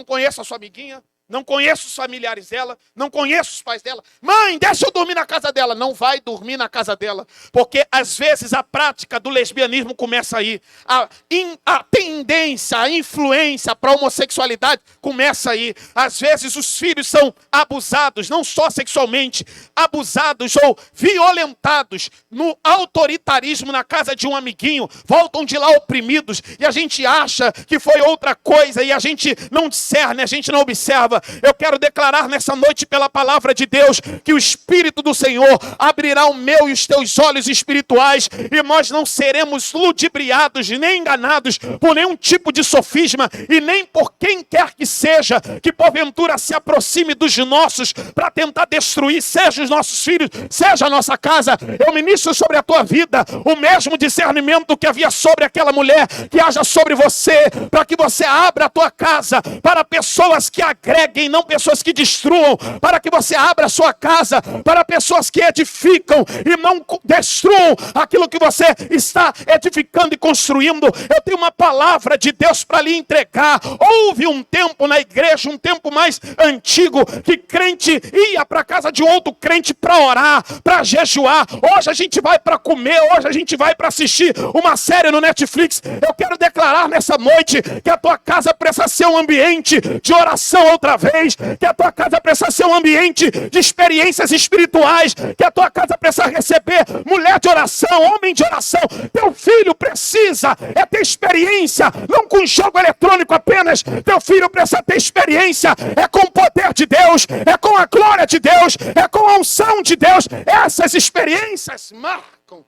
conheço a sua amiguinha, não conheço os familiares dela, não conheço os pais dela. Mãe, deixa eu dormir na casa dela. Não vai dormir na casa dela, porque às vezes a prática do lesbianismo começa aí. A tendência, a influência para a homossexualidade começa aí. Às vezes os filhos são abusados, não só sexualmente, abusados ou violentados no autoritarismo na casa de um amiguinho, voltam de lá oprimidos, e a gente acha que foi outra coisa, e a gente não discerne, a gente não observa. Eu quero declarar nessa noite pela palavra de Deus que o Espírito do Senhor abrirá o meu e os teus olhos espirituais, e nós não seremos ludibriados nem enganados por nenhum tipo de sofisma e nem por quem quer que seja que porventura se aproxime dos nossos para tentar destruir, seja os nossos filhos, seja a nossa casa. Eu ministro sobre a tua vida o mesmo discernimento que havia sobre aquela mulher, que haja sobre você, para que você abra a tua casa para pessoas que agreguem, não pessoas que destruam, para que você abra a sua casa para pessoas que edificam e não destruam aquilo que você está edificando e construindo. Eu tenho uma palavra de Deus para lhe entregar. Houve um tempo na igreja, um tempo mais antigo, que crente ia para a casa de outro crente para orar, para jejuar. Hoje a gente vai para comer, hoje a gente vai para assistir uma série no Netflix. Eu quero declarar nessa noite que a tua casa precisa ser um ambiente de oração outra vez, que a tua casa precisa ser um ambiente de experiências espirituais, que a tua casa precisa receber mulher de oração, homem de oração. Teu filho precisa ter experiência, não com jogo eletrônico apenas. Teu filho precisa ter experiência, é com o poder de Deus, é com a glória de Deus, é com a unção de Deus. Essas experiências marcam,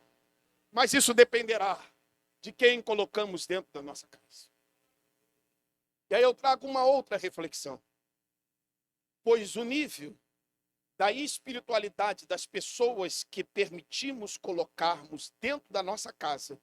mas isso dependerá de quem colocamos dentro da nossa casa. E aí eu trago uma outra reflexão. Pois o nível da espiritualidade das pessoas que permitimos colocarmos dentro da nossa casa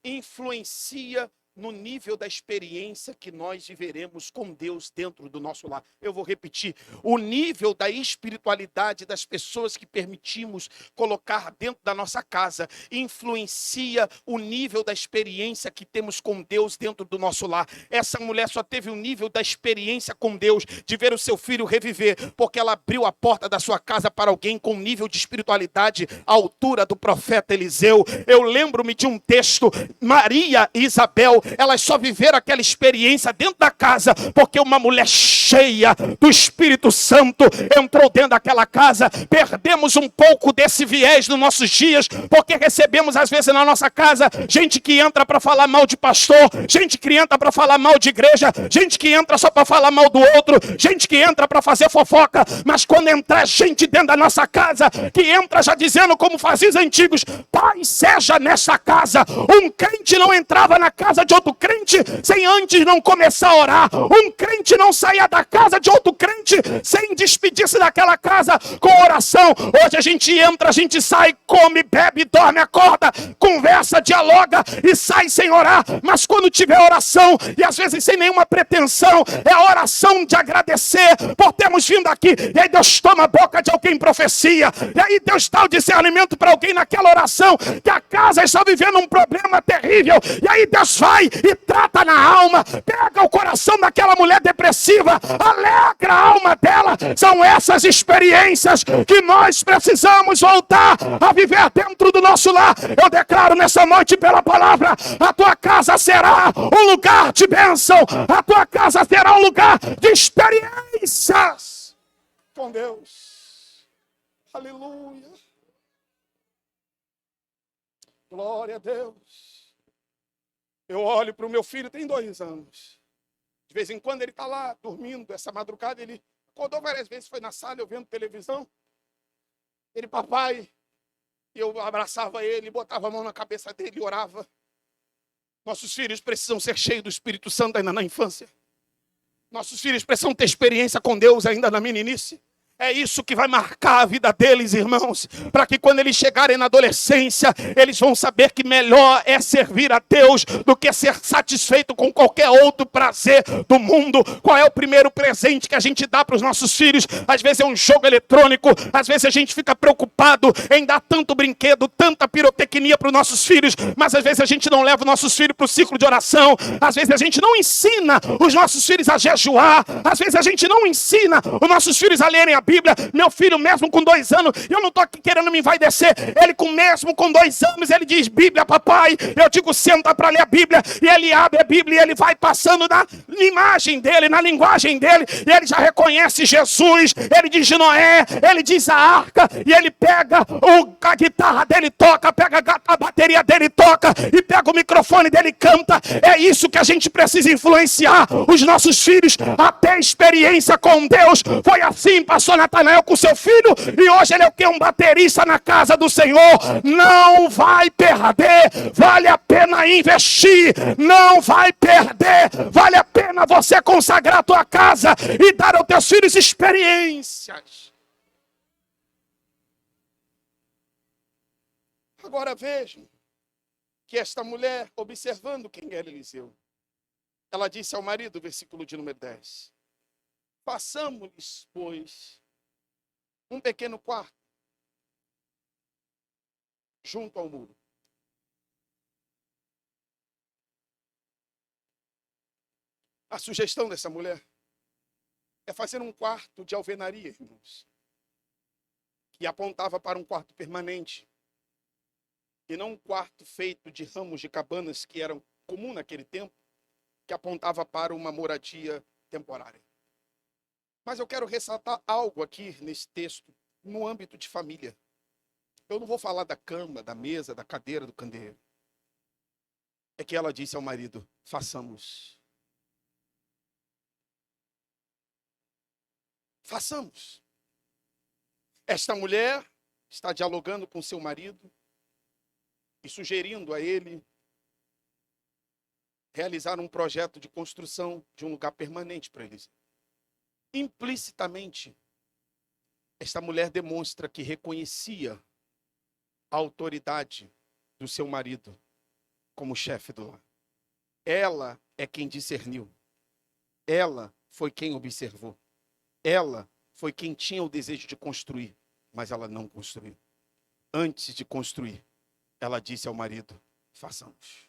influencia no nível da experiência que nós viveremos com Deus dentro do nosso lar. Eu vou repetir, o nível da espiritualidade das pessoas que permitimos colocar dentro da nossa casa influencia o nível da experiência que temos com Deus dentro do nosso lar. Essa mulher só teve o nível da experiência com Deus, de ver o seu filho reviver, porque ela abriu a porta da sua casa para alguém com nível de espiritualidade à altura do profeta Eliseu. Eu lembro-me de um texto, Maria e Isabel, elas só viveram aquela experiência dentro da casa, porque uma mulher cheia do Espírito Santo entrou dentro daquela casa. Perdemos um pouco desse viés nos nossos dias, porque recebemos às vezes na nossa casa gente que entra para falar mal de pastor, gente que entra para falar mal de igreja, gente que entra só para falar mal do outro, gente que entra para fazer fofoca. Mas quando entrar gente dentro da nossa casa, que entra já dizendo como faziam os antigos, Pai seja nessa casa. Um crente não entrava na casa de outro crente sem antes não começar a orar. Um crente não saía da casa de outro crente sem despedir-se daquela casa com oração. Hoje a gente entra, a gente sai, come, bebe, dorme, acorda, conversa, dialoga e sai sem orar. Mas quando tiver oração, e às vezes sem nenhuma pretensão, é a oração de agradecer por termos vindo aqui. E aí Deus toma a boca de alguém, profecia. E aí Deus dá o discernimento para alguém naquela oração, que a casa está vivendo um problema terrível. E aí Deus vai e trata na alma, pega o coração daquela mulher depressiva, alegra a alma dela. São essas experiências que nós precisamos voltar a viver dentro do nosso lar. Eu declaro nessa noite pela palavra, a tua casa será um lugar de bênção, a tua casa será um lugar de experiências com Deus. Aleluia. Glória a Deus. Eu olho para o meu filho, tem 2 anos. De vez em quando ele está lá dormindo. Essa madrugada ele acordou várias vezes, foi na sala, eu vendo televisão. Ele, papai, eu abraçava ele, botava a mão na cabeça dele e orava. Nossos filhos precisam ser cheios do Espírito Santo ainda na infância. Nossos filhos precisam ter experiência com Deus ainda na meninice. É isso que vai marcar a vida deles, irmãos, para que quando eles chegarem na adolescência, eles vão saber que melhor é servir a Deus do que ser satisfeito com qualquer outro prazer do mundo. Qual é o primeiro presente que a gente dá para os nossos filhos? Às vezes é um jogo eletrônico, às vezes a gente fica preocupado em dar tanto brinquedo, tanta pirotecnia para os nossos filhos, mas às vezes a gente não leva os nossos filhos para o ciclo de oração, às vezes a gente não ensina os nossos filhos a jejuar, às vezes a gente não ensina os nossos filhos a lerem a Bíblia. Meu filho mesmo com 2 anos, eu não estou aqui querendo me envaidecer, ele mesmo com 2 anos, ele diz, Bíblia, papai. Eu digo, senta para ler a Bíblia, e ele abre a Bíblia e ele vai passando na imagem dele, na linguagem dele, e ele já reconhece Jesus, ele diz de Noé, ele diz a arca, e ele pega a guitarra dele, toca, pega a bateria dele, toca, e pega o microfone dele, canta. É isso que a gente precisa influenciar os nossos filhos, até experiência com Deus. Foi assim, pastor Natanael com seu filho, e hoje ele é o que? Um baterista na casa do Senhor. Não vai perder, vale a pena investir, não vai perder, vale a pena você consagrar a tua casa e dar aos teus filhos experiências. Agora vejam que esta mulher, observando quem era Eliseu, ela disse ao marido, versículo de número 10, façamos-lhes, pois, um pequeno quarto junto ao muro. A sugestão dessa mulher é fazer um quarto de alvenaria, irmãos, que apontava para um quarto permanente, e não um quarto feito de ramos de cabanas que eram comum naquele tempo, que apontava para uma moradia temporária. Mas eu quero ressaltar algo aqui nesse texto, no âmbito de família. Eu não vou falar da cama, da mesa, da cadeira, do candeeiro. É que ela disse ao marido, façamos. Façamos. Esta mulher está dialogando com seu marido e sugerindo a ele realizar um projeto de construção de um lugar permanente para eles. Implicitamente, esta mulher demonstra que reconhecia a autoridade do seu marido como chefe do lar. Ela é quem discerniu. Ela foi quem observou. Ela foi quem tinha o desejo de construir, mas ela não construiu. Antes de construir, ela disse ao marido: façamos.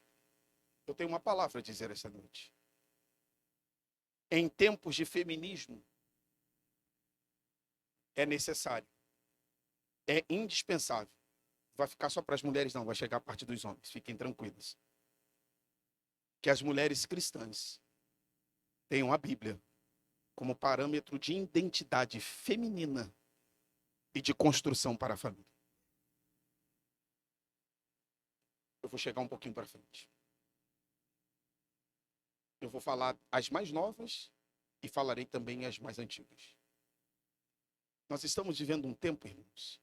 Eu tenho uma palavra a dizer essa noite. Em tempos de feminismo, é necessário, é indispensável. Vai ficar só para as mulheres, não, vai chegar a parte dos homens, fiquem tranquilos. Que as mulheres cristãs tenham a Bíblia como parâmetro de identidade feminina e de construção para a família. Eu vou chegar um pouquinho para frente. Eu vou falar as mais novas e falarei também as mais antigas. Nós estamos vivendo um tempo, irmãos,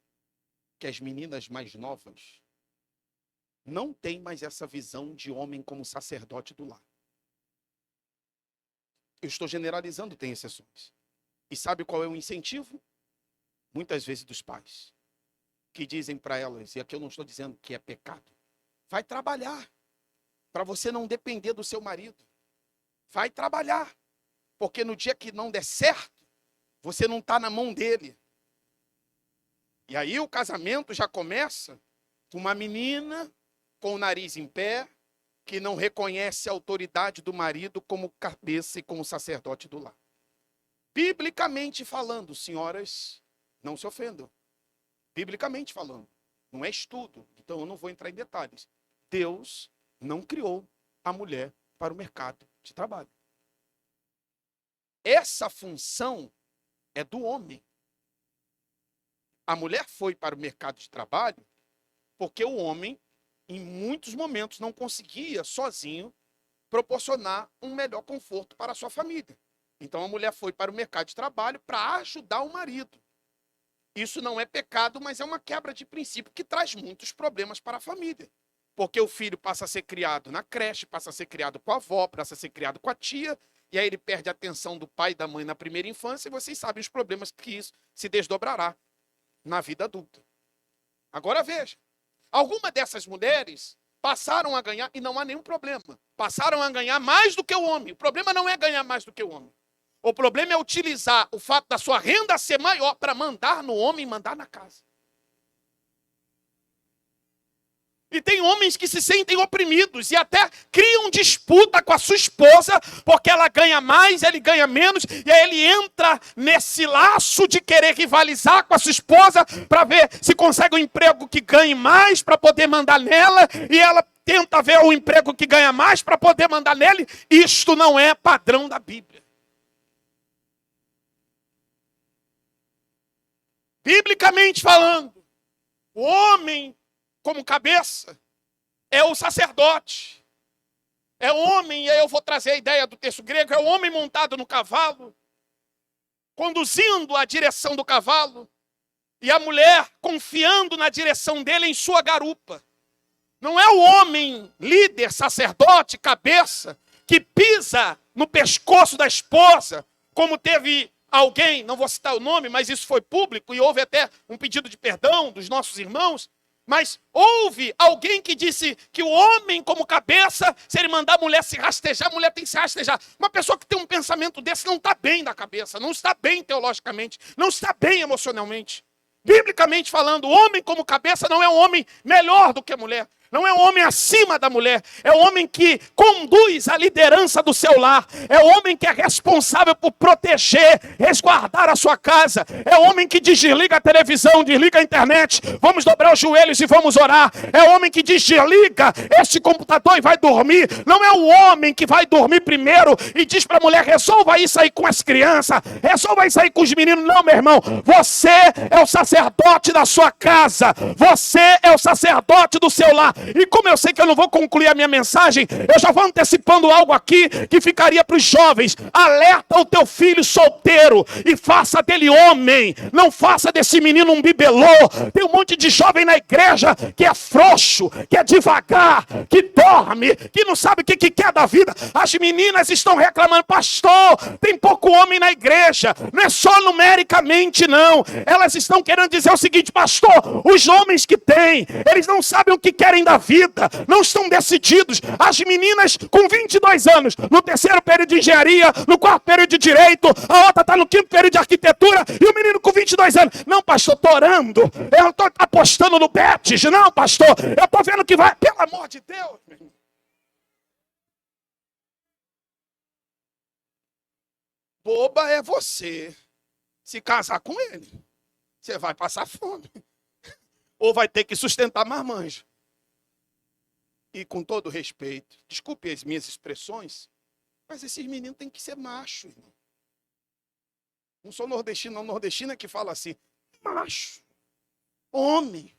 que as meninas mais novas não têm mais essa visão de homem como sacerdote do lar. Eu estou generalizando, tem exceções. E sabe qual é o incentivo? Muitas vezes dos pais, que dizem para elas, e aqui eu não estou dizendo que é pecado, vai trabalhar, para você não depender do seu marido. Vai trabalhar, porque no dia que não der certo, você não está na mão dele. E aí o casamento já começa com uma menina com o nariz em pé, que não reconhece a autoridade do marido como cabeça e como sacerdote do lar. Biblicamente falando, senhoras, não se ofendam. Biblicamente falando, não é estudo, então eu não vou entrar em detalhes. Deus não criou a mulher para o mercado de trabalho. Essa função é do homem. A mulher foi para o mercado de trabalho porque o homem, em muitos momentos, não conseguia sozinho proporcionar um melhor conforto para a sua família. Então a mulher foi para o mercado de trabalho para ajudar o marido. Isso não é pecado, mas é uma quebra de princípio que traz muitos problemas para a família. Porque o filho passa a ser criado na creche, passa a ser criado com a avó, passa a ser criado com a tia, e aí ele perde a atenção do pai e da mãe na primeira infância, e vocês sabem os problemas que isso se desdobrará na vida adulta. Agora veja, algumas dessas mulheres passaram a ganhar, e não há nenhum problema, passaram a ganhar mais do que o homem. O problema não é ganhar mais do que o homem. O problema é utilizar o fato da sua renda ser maior para mandar no homem e mandar na casa. E tem homens que se sentem oprimidos e até criam disputa com a sua esposa, porque ela ganha mais, ele ganha menos, e aí ele entra nesse laço de querer rivalizar com a sua esposa para ver se consegue um emprego que ganhe mais para poder mandar nela, e ela tenta ver o emprego que ganha mais para poder mandar nele. Isto não é padrão da Bíblia. Biblicamente falando, o homem como cabeça é o sacerdote. É o homem, e aí eu vou trazer a ideia do texto grego, é o homem montado no cavalo, conduzindo a direção do cavalo, e a mulher confiando na direção dele em sua garupa. Não é o homem líder, sacerdote, cabeça, que pisa no pescoço da esposa, como teve alguém, não vou citar o nome, mas isso foi público, e houve até um pedido de perdão dos nossos irmãos, mas houve alguém que disse que o homem como cabeça, se ele mandar a mulher se rastejar, a mulher tem que se rastejar. Uma pessoa que tem um pensamento desse não está bem da cabeça, não está bem teologicamente, não está bem emocionalmente. Biblicamente falando, o homem como cabeça não é um homem melhor do que a mulher. Não é um homem acima da mulher, é um homem que conduz a liderança do seu lar, é o homem que é responsável por proteger, resguardar a sua casa, é o homem que desliga a televisão, desliga a internet, vamos dobrar os joelhos e vamos orar, é o homem que desliga este computador e vai dormir, não é o homem que vai dormir primeiro e diz para a mulher, resolva isso aí com as crianças, resolva isso aí com os meninos. Não, meu irmão, você é o sacerdote da sua casa, você é o sacerdote do seu lar. E como eu sei que eu não vou concluir a minha mensagem, eu já vou antecipando algo aqui que ficaria para os jovens. Alerta o teu filho solteiro e faça dele homem. Não faça desse menino um bibelô. Tem um monte de jovem na igreja que é frouxo, que é devagar, que dorme, que não sabe o que quer da vida. As meninas estão reclamando, pastor, tem pouco homem na igreja. Não é só numericamente, não. Elas estão querendo dizer o seguinte, pastor, os homens que têm, eles não sabem o que querem da vida, não estão decididos. As meninas com 22 anos, no terceiro período de engenharia, no quarto período de direito, a outra está no quinto período de arquitetura, e o menino com 22 anos, não, pastor, estou orando, eu estou apostando no Betis, não, pastor, eu estou vendo que vai, pelo amor de Deus. Boba é você se casar com ele. Você vai passar fome. Ou vai ter que sustentar marmanjo. E com todo respeito, desculpe as minhas expressões, mas esses meninos têm que ser macho, irmão. Não sou nordestino, não. Nordestino é que fala assim, macho, homem.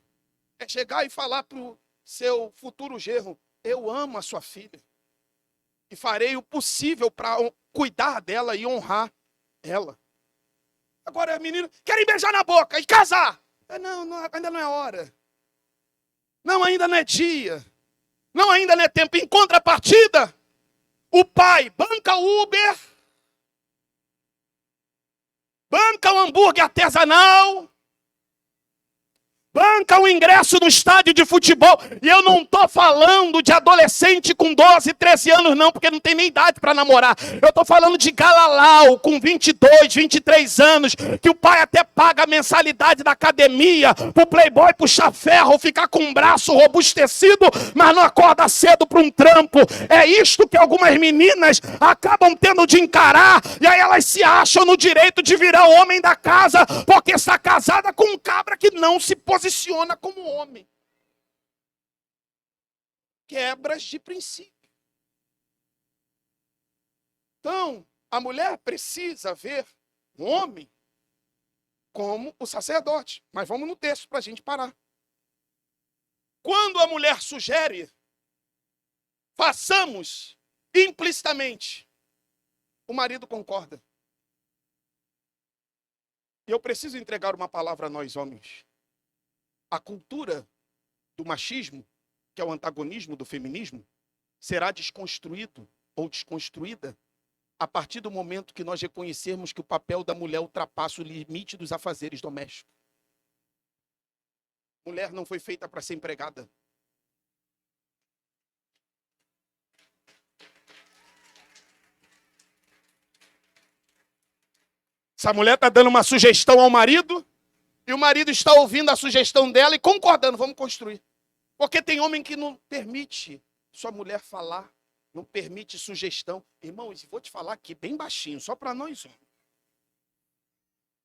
É chegar e falar para o seu futuro genro, eu amo a sua filha. E farei o possível para cuidar dela e honrar ela. Agora a menina querem beijar na boca e casar. Não, ainda não é hora. Não, ainda não é dia. Não, ainda não é tempo. Em contrapartida, o pai banca o Uber, banca o hambúrguer artesanal, banca o ingresso no estádio de futebol. E eu não estou falando de adolescente com 12, 13 anos, não, porque não tem nem idade para namorar. Eu estou falando de galalau com 22, 23 anos, que o pai até paga a mensalidade da academia, para o playboy puxar ferro, ficar com um braço robustecido, mas não acorda cedo para um trampo. É isto que algumas meninas acabam tendo de encarar, e aí elas se acham no direito de virar o homem da casa, porque está casada com um cabra que não se posiciona como homem. Quebras de princípio. Então, a mulher precisa ver o homem como o sacerdote. Mas vamos no texto para a gente parar. Quando a mulher sugere, façamos implicitamente, o marido concorda. E eu preciso entregar uma palavra a nós homens. A cultura do machismo, que é o antagonismo do feminismo, será desconstruído ou desconstruída a partir do momento que nós reconhecermos que o papel da mulher ultrapassa o limite dos afazeres domésticos. Mulher não foi feita para ser empregada. Essa mulher está dando uma sugestão ao marido, e o marido está ouvindo a sugestão dela e concordando, vamos construir. Porque tem homem que não permite sua mulher falar, não permite sugestão. Irmãos, vou te falar aqui bem baixinho, só para nós homens.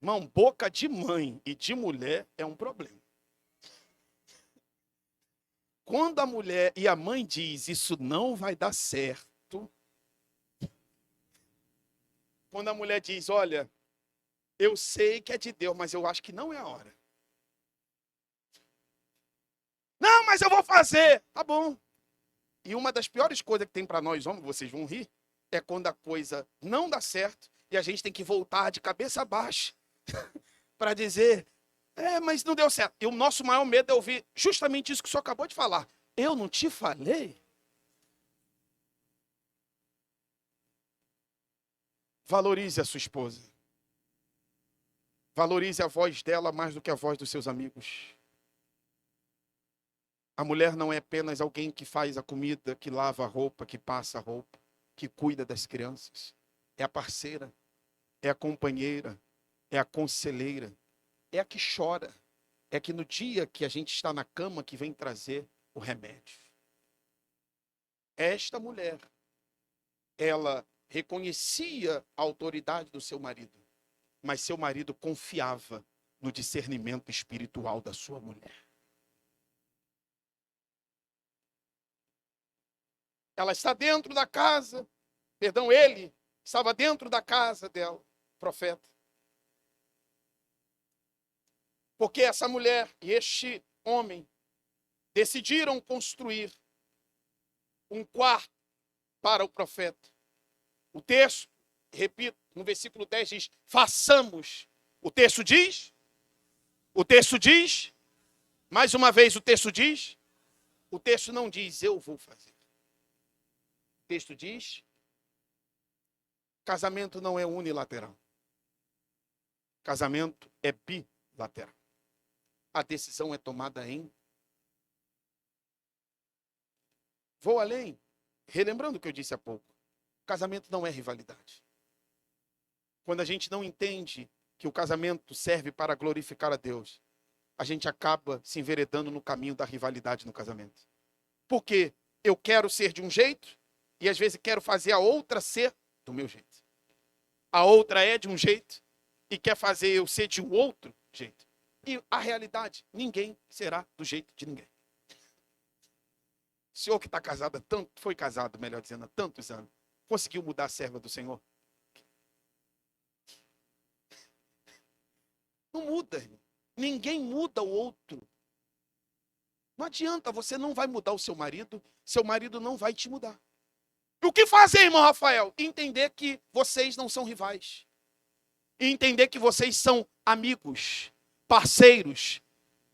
Irmão, boca de mãe e de mulher é um problema. Quando a mulher e a mãe diz, isso não vai dar certo. Quando a mulher diz, olha, eu sei que é de Deus, mas eu acho que não é a hora. Não, mas eu vou fazer. Tá bom. E uma das piores coisas que tem para nós homens, vocês vão rir, é quando a coisa não dá certo e a gente tem que voltar de cabeça baixa para dizer, mas não deu certo. E o nosso maior medo é ouvir justamente isso que o senhor acabou de falar. Eu não te falei? Valorize a sua esposa. Valorize a voz dela mais do que a voz dos seus amigos. A mulher não é apenas alguém que faz a comida, que lava a roupa, que passa a roupa, que cuida das crianças. É a parceira, é a companheira, é a conselheira, é a que chora, é que no dia que a gente está na cama que vem trazer o remédio. Esta mulher, ela reconhecia a autoridade do seu marido, mas seu marido confiava no discernimento espiritual da sua mulher. Ela está dentro da casa, ele estava dentro da casa dela, profeta. Porque essa mulher e este homem decidiram construir um quarto para o profeta. O texto, repito, no versículo 10 diz, façamos. O texto diz, mais uma vez o texto não diz, eu vou fazer. O texto diz, casamento não é unilateral. Casamento é bilateral. A decisão é tomada em Vou além, relembrando o que eu disse há pouco. Casamento não é rivalidade. Quando a gente não entende que o casamento serve para glorificar a Deus, a gente acaba se enveredando no caminho da rivalidade no casamento. Porque eu quero ser de um jeito e às vezes quero fazer a outra ser do meu jeito. A outra é de um jeito e quer fazer eu ser de um outro jeito. E a realidade, ninguém será do jeito de ninguém. O senhor que está casado, foi casado, melhor dizendo, há tantos anos, conseguiu mudar a serva do Senhor? Não muda, irmão. Ninguém muda o outro. Não adianta, você não vai mudar o seu marido não vai te mudar. E o que fazer, irmão Rafael? Entender que vocês não são rivais. E entender que vocês são amigos, parceiros,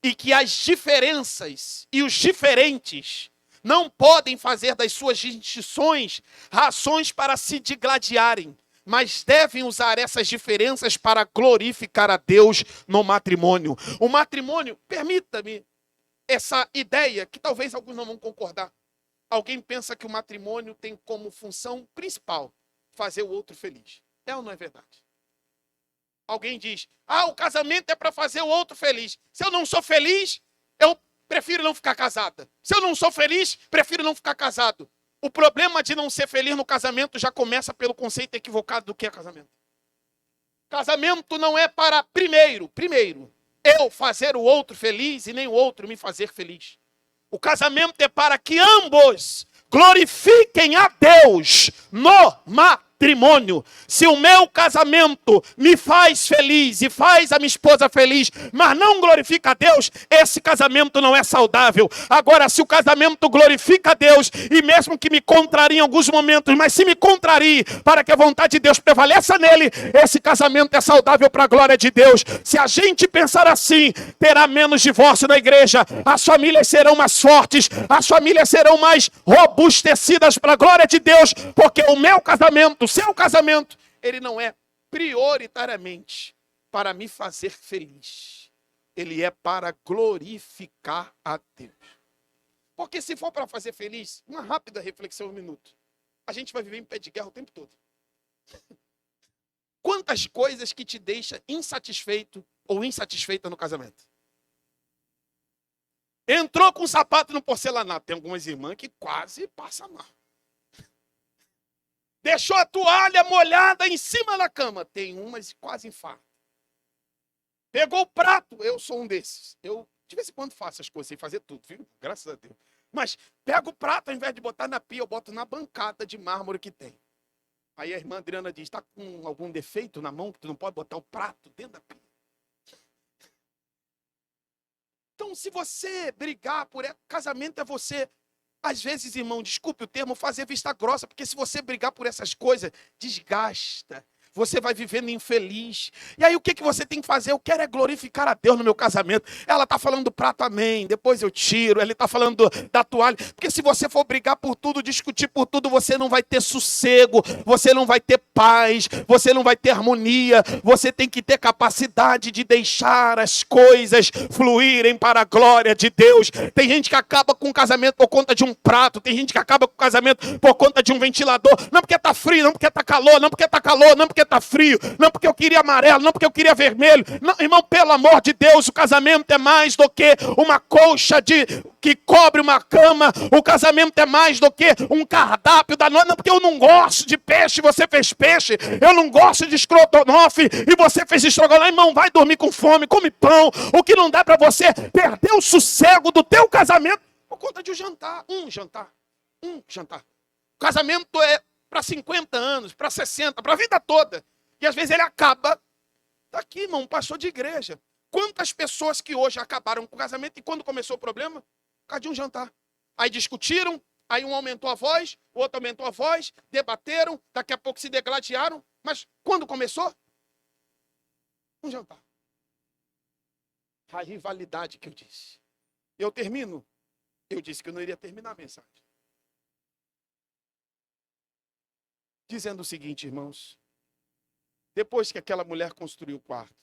e que as diferenças e os diferentes não podem fazer das suas distinções razões para se digladiarem, mas devem usar essas diferenças para glorificar a Deus no matrimônio. O matrimônio, permita-me essa ideia, que talvez alguns não vão concordar. Alguém pensa que o matrimônio tem como função principal fazer o outro feliz. É ou não é verdade? Alguém diz, o casamento é para fazer o outro feliz. Se eu não sou feliz, eu prefiro não ficar casada. Se eu não sou feliz, prefiro não ficar casado. O problema de não ser feliz no casamento já começa pelo conceito equivocado do que é casamento. Casamento não é para, primeiro, eu fazer o outro feliz e nem o outro me fazer feliz. O casamento é para que ambos glorifiquem a Deus no matrimônio. Se o meu casamento me faz feliz e faz a minha esposa feliz, mas não glorifica a Deus, esse casamento não é saudável. Agora, se o casamento glorifica a Deus, e mesmo que me contrarie em alguns momentos, mas se me contrarie para que a vontade de Deus prevaleça nele, esse casamento é saudável para a glória de Deus. Se a gente pensar assim, terá menos divórcio na igreja, as famílias serão mais fortes, as famílias serão mais robustecidas para a glória de Deus, porque o meu casamento, o seu casamento, ele não é prioritariamente para me fazer feliz. Ele é para glorificar a Deus. Porque se for para fazer feliz, uma rápida reflexão, um minuto, a gente vai viver em pé de guerra o tempo todo. Quantas coisas que te deixam insatisfeito ou insatisfeita no casamento? Entrou com um sapato no porcelanato. Tem algumas irmãs que quase passam mal. Deixou a toalha molhada em cima da cama. Tem umas quase infarto. Pegou o prato. Eu sou um desses. Eu, de vez em quando, faço as coisas sem fazer tudo, viu? Graças a Deus. Mas pego o prato, ao invés de botar na pia, eu boto na bancada de mármore que tem. Aí a irmã Adriana diz, está com algum defeito na mão que tu não pode botar o prato dentro da pia? Então, se você brigar por casamento é você, às vezes, irmão, desculpe o termo, fazer vista grossa, porque se você brigar por essas coisas, desgasta. Você vai vivendo infeliz. E aí o que você tem que fazer? Eu quero é glorificar a Deus no meu casamento. Ela está falando do prato, amém. Depois eu tiro. Ele está falando da toalha. Porque se você for brigar por tudo, discutir por tudo, você não vai ter sossego. Você não vai ter paz. Você não vai ter harmonia. Você tem que ter capacidade de deixar as coisas fluírem para a glória de Deus. Tem gente que acaba com o casamento por conta de um prato. Tem gente que acaba com o casamento por conta de um ventilador. Não porque está frio, não porque está calor, não porque está calor, não porque está frio, não porque eu queria amarelo, não porque eu queria vermelho. Não, irmão, pelo amor de Deus, o casamento é mais do que uma colcha que cobre uma cama. O casamento é mais do que um cardápio da noite. Não porque eu não gosto de peixe, você fez peixe. Eu não gosto de estrogonofe e você fez estrogonofe. Irmão, vai dormir com fome, come pão. O que não dá para você perder o sossego do teu casamento por conta de um jantar. Um jantar. O casamento é para 50 anos, para 60, para a vida toda. E às vezes ele acaba. Está aqui, irmão, um pastor de igreja. Quantas pessoas que hoje acabaram com o casamento e quando começou o problema? Por causa de um jantar. Aí discutiram, aí um aumentou a voz, o outro aumentou a voz, debateram, daqui a pouco se degladiaram. Mas quando começou? Um jantar. A rivalidade que eu disse. Eu termino. Eu disse que eu não iria terminar a mensagem. Dizendo o seguinte, irmãos. Depois que aquela mulher construiu o quarto,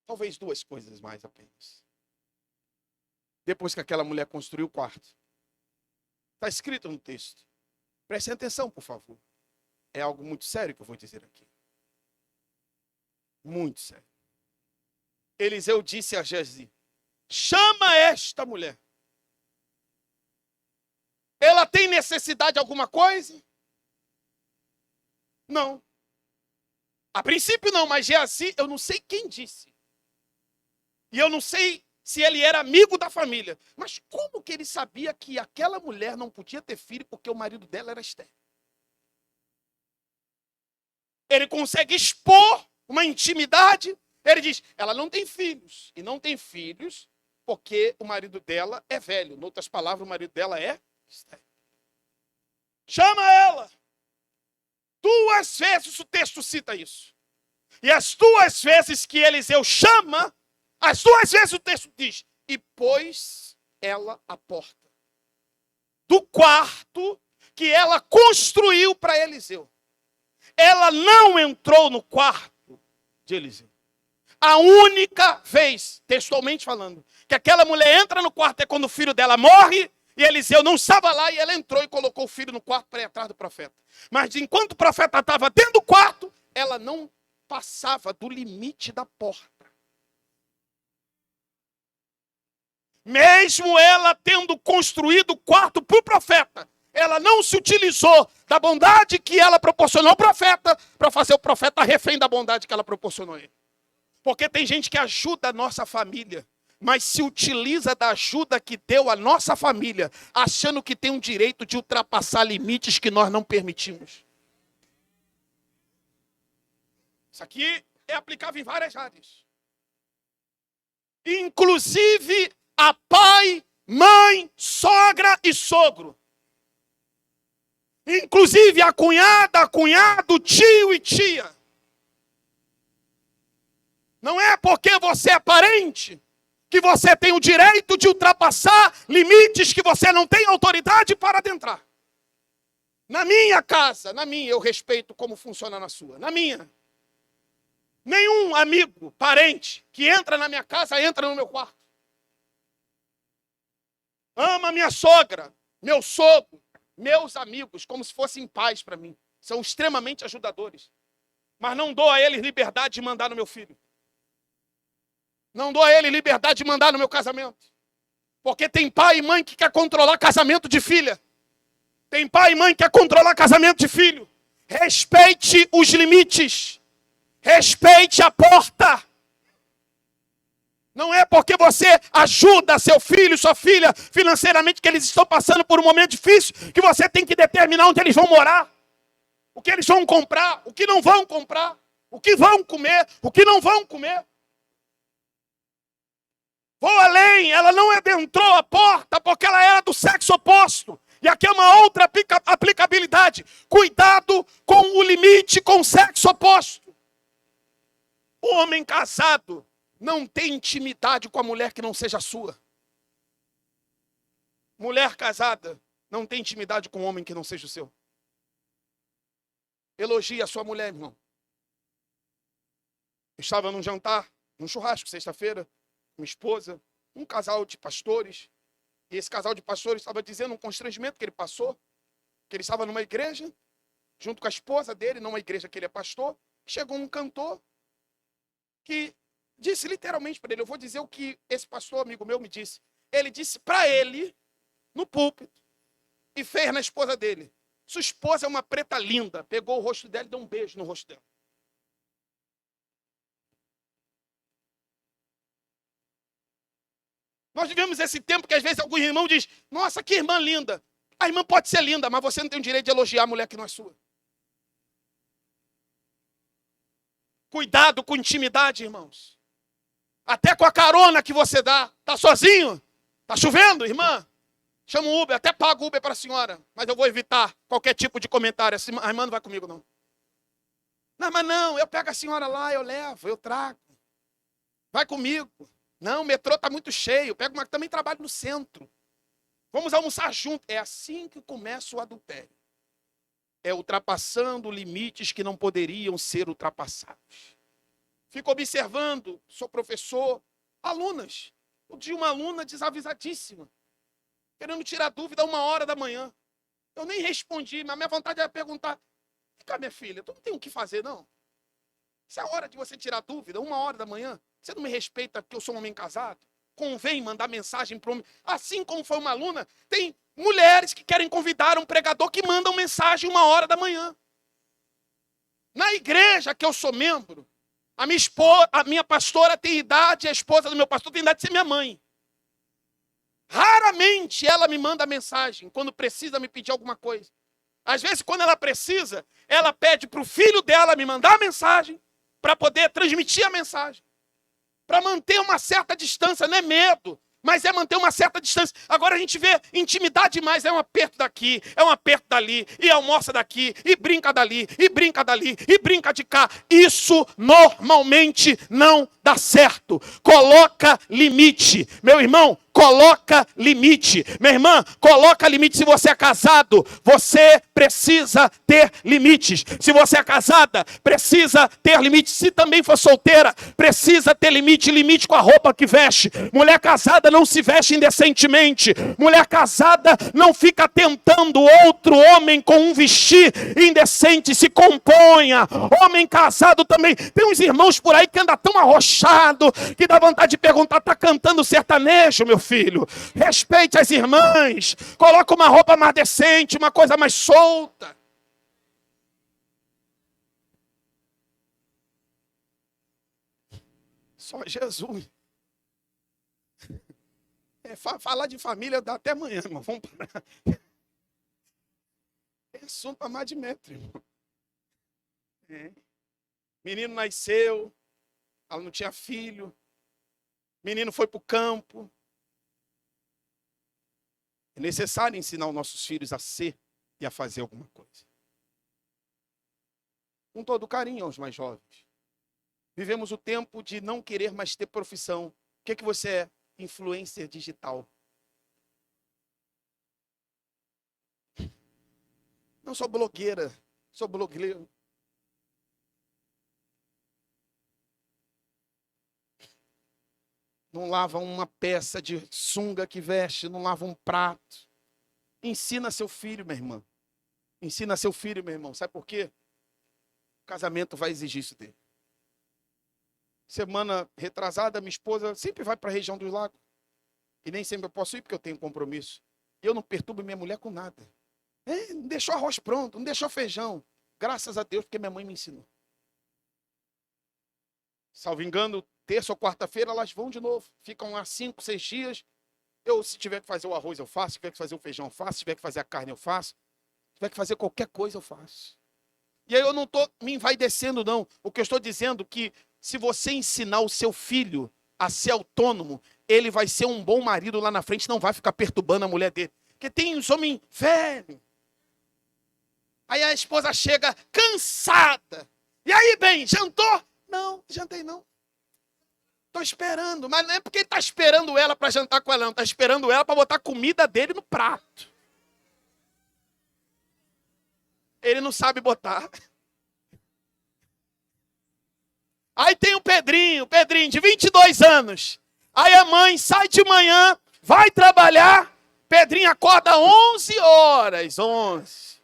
talvez duas coisas mais apenas. Depois que aquela mulher construiu o quarto, Está escrito no texto. Prestem atenção, por favor. É algo muito sério que eu vou dizer aqui. Muito sério. Eliseu disse a Geazi: chama esta mulher. Ela tem necessidade de alguma coisa? Não. A princípio não, mas Geazi, eu não sei quem disse. E eu não sei se ele era amigo da família. Mas como que ele sabia que aquela mulher não podia ter filho porque o marido dela era estéril? Ele consegue expor uma intimidade. Ele diz, ela não tem filhos. E não tem filhos porque o marido dela é velho. Em outras palavras, o marido dela é estéril. Chama ela. 2 vezes o texto cita isso. E as 2 vezes que Eliseu chama, as 2 vezes o texto diz, e pôs ela à porta do quarto que ela construiu para Eliseu. Ela não entrou no quarto de Eliseu. A única vez, textualmente falando, que aquela mulher entra no quarto é quando o filho dela morre, e Eliseu não estava lá, e ela entrou e colocou o filho no quarto para ir atrás do profeta. Mas enquanto o profeta estava dentro do quarto, ela não passava do limite da porta. Mesmo ela tendo construído o quarto para o profeta, ela não se utilizou da bondade que ela proporcionou ao profeta para fazer o profeta refém da bondade que ela proporcionou a ele. Porque tem gente que ajuda a nossa família, mas se utiliza da ajuda que deu a nossa família, achando que tem um direito de ultrapassar limites que nós não permitimos. Isso aqui é aplicável em várias áreas. Inclusive a pai, mãe, sogra e sogro. Inclusive a cunhada, cunhado, tio e tia. Não é porque você é parente que você tem o direito de ultrapassar limites que você não tem autoridade para adentrar. Na minha casa, eu respeito como funciona na sua. Na minha. Nenhum amigo, parente, que entra na minha casa, entra no meu quarto. Ama minha sogra, meu sogro, meus amigos, como se fossem pais para mim. São extremamente ajudadores. Mas não dou a eles liberdade de mandar no meu filho. Não dou a eles liberdade de mandar no meu casamento. Porque tem pai e mãe que quer controlar casamento de filha. Tem pai e mãe que quer controlar casamento de filho. Respeite os limites. Respeite a porta. Não é porque você ajuda seu filho, sua filha, financeiramente, que eles estão passando por um momento difícil, que você tem que determinar onde eles vão morar, o que eles vão comprar, o que não vão comprar, o que vão comer, o que não vão comer. Vou além, ela não adentrou a porta porque ela era do sexo oposto. E aqui é uma outra aplicabilidade. Cuidado com o limite com o sexo oposto. O homem casado não tem intimidade com a mulher que não seja sua. Mulher casada não tem intimidade com um homem que não seja o seu. Elogie a sua mulher, irmão. Eu estava num jantar, num churrasco, sexta-feira, com minha esposa, um casal de pastores. E esse casal de pastores estava dizendo um constrangimento que ele passou, que ele estava numa igreja, junto com a esposa dele, numa igreja que ele é pastor. Chegou um cantor que disse literalmente para ele, eu vou dizer o que esse pastor amigo meu me disse. Ele disse para ele, no púlpito, e fez na esposa dele. Sua esposa é uma preta linda. Pegou o rosto dela e deu um beijo no rosto dela. Nós vivemos esse tempo que às vezes algum irmão diz, nossa, que irmã linda. A irmã pode ser linda, mas você não tem o direito de elogiar a mulher que não é sua. Cuidado com intimidade, irmãos. Até com a carona que você dá. Está sozinho? Está chovendo, irmã? Chama o Uber, até pago o Uber para a senhora. Mas eu vou evitar qualquer tipo de comentário. A irmã não vai comigo, não. Não, mas não, eu pego a senhora lá, eu levo, eu trago. Vai comigo. Não, o metrô está muito cheio. Eu pego uma que também trabalho no centro. Vamos almoçar junto. É assim que começa o adultério. É ultrapassando limites que não poderiam ser ultrapassados. Fico observando, sou professor, alunas. Um dia uma aluna desavisadíssima. querendo tirar dúvida 1h da manhã. Eu nem respondi, mas a minha vontade era perguntar: vem cá, minha filha, tu não tem o que fazer, não? Se é a hora de você tirar dúvida, 1h da manhã, você não me respeita porque eu sou um homem casado? Convém mandar mensagem para o homem. Assim como foi uma aluna, tem mulheres que querem convidar um pregador que mandam mensagem 1h da manhã. Na igreja que eu sou membro, a minha pastora tem idade, a esposa do meu pastor tem idade de ser minha mãe. Raramente ela me manda mensagem quando precisa me pedir alguma coisa. Às vezes, quando ela precisa, ela pede para o filho dela me mandar a mensagem para poder transmitir a mensagem. Para manter uma certa distância, não é medo, mas é manter uma certa distância. Agora a gente vê intimidade demais, é um aperto daqui, é um aperto dali, e almoça daqui, e brinca dali, e brinca dali, e brinca de cá. Isso normalmente não dá certo. Coloca limite. Meu irmão, coloca limite. Minha irmã, coloca limite. Se você é casado, você precisa ter limites. Se você é casada, precisa ter limites. Se também for solteira, precisa ter limite. Limite com a roupa que veste. Mulher casada não se veste indecentemente. Mulher casada não fica tentando outro homem com um vestir indecente. Se componha. Homem casado também. Tem uns irmãos por aí que anda tão arrochado que dá vontade de perguntar: tá cantando sertanejo, meu filho? Respeite as irmãs. Coloca uma roupa mais decente, uma coisa mais solta. Só Jesus. Falar de família dá até amanhã, irmão. Vamos parar. É assunto para mais de metro, irmão. Menino nasceu, ela não tinha filho. Menino foi para o campo. É necessário ensinar os nossos filhos a ser e a fazer alguma coisa. Com todo carinho aos mais jovens. Vivemos o tempo de não querer mais ter profissão. O que você é? Influencer digital. Não sou blogueira, sou blogueiro. Não lava uma peça de sunga que veste, não lava um prato. Ensina seu filho, minha irmã. Ensina seu filho, meu irmão. Sabe por quê? O casamento vai exigir isso dele. Semana retrasada, minha esposa sempre vai para a região dos lagos. E nem sempre eu posso ir porque eu tenho compromisso. E eu não perturbo minha mulher com nada. Não deixou arroz pronto, não deixou feijão. Graças a Deus, porque minha mãe me ensinou. Salvo engano, terça ou quarta-feira, elas vão de novo. Ficam lá 5, 6 dias. Eu, se tiver que fazer o arroz, eu faço. Se tiver que fazer o feijão, eu faço. Se tiver que fazer a carne, eu faço. Se tiver que fazer qualquer coisa, eu faço. E aí eu não estou me envaidecendo, não. O que eu estou dizendo é que se você ensinar o seu filho a ser autônomo, ele vai ser um bom marido lá na frente, não vai ficar perturbando a mulher dele. Porque tem uns homens velhos. Aí a esposa chega cansada. E aí, bem, jantou? Não, jantei não. Estou esperando. Mas não é porque ele está esperando ela para jantar com ela, não. Está esperando ela para botar a comida dele no prato. Ele não sabe botar. Aí tem o Pedrinho de 22 anos. Aí a mãe sai de manhã, vai trabalhar. Pedrinho acorda 11 horas, 11.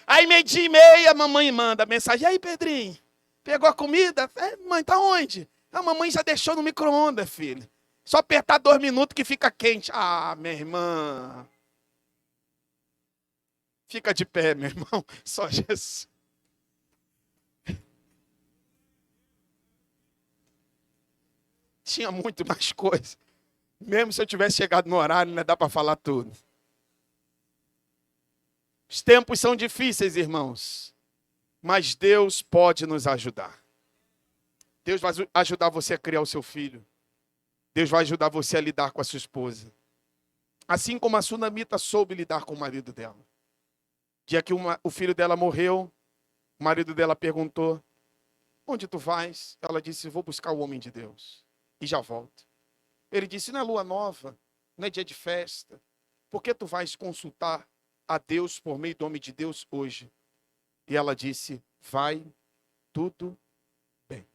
Aí 12h30, a mamãe manda mensagem: e aí, Pedrinho, pegou a comida? Mãe, tá onde? A mamãe já deixou no micro-ondas, filho. Só apertar 2 minutos que fica quente. Ah, minha irmã. Fica de pé, meu irmão. Só Jesus. Tinha muito mais coisa. Mesmo se eu tivesse chegado no horário, não dá para falar tudo. Os tempos são difíceis, irmãos. Mas Deus pode nos ajudar. Deus vai ajudar você a criar o seu filho. Deus vai ajudar você a lidar com a sua esposa. Assim como a sunamita soube lidar com o marido dela. Dia que o filho dela morreu, o marido dela perguntou: onde tu vais? Ela disse: vou buscar o homem de Deus. E já volto. Ele disse: não é lua nova, não é dia de festa. Por que tu vais consultar a Deus por meio do homem de Deus hoje? E ela disse: vai tudo bem.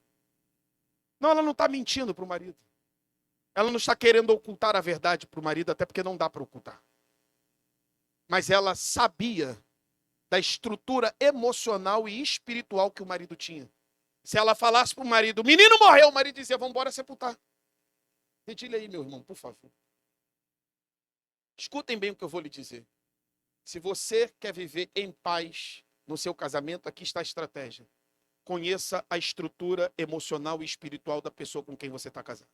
Não, ela não está mentindo para o marido. Ela não está querendo ocultar a verdade para o marido, até porque não dá para ocultar. mas ela sabia da estrutura emocional e espiritual que o marido tinha. Se ela falasse para o marido, o menino morreu, o marido dizia, vamos embora sepultar. Dedilhe aí, meu irmão, por favor. Escutem bem o que eu vou lhe dizer. Se você quer viver em paz no seu casamento, aqui está a estratégia. Conheça a estrutura emocional e espiritual da pessoa com quem você está casado.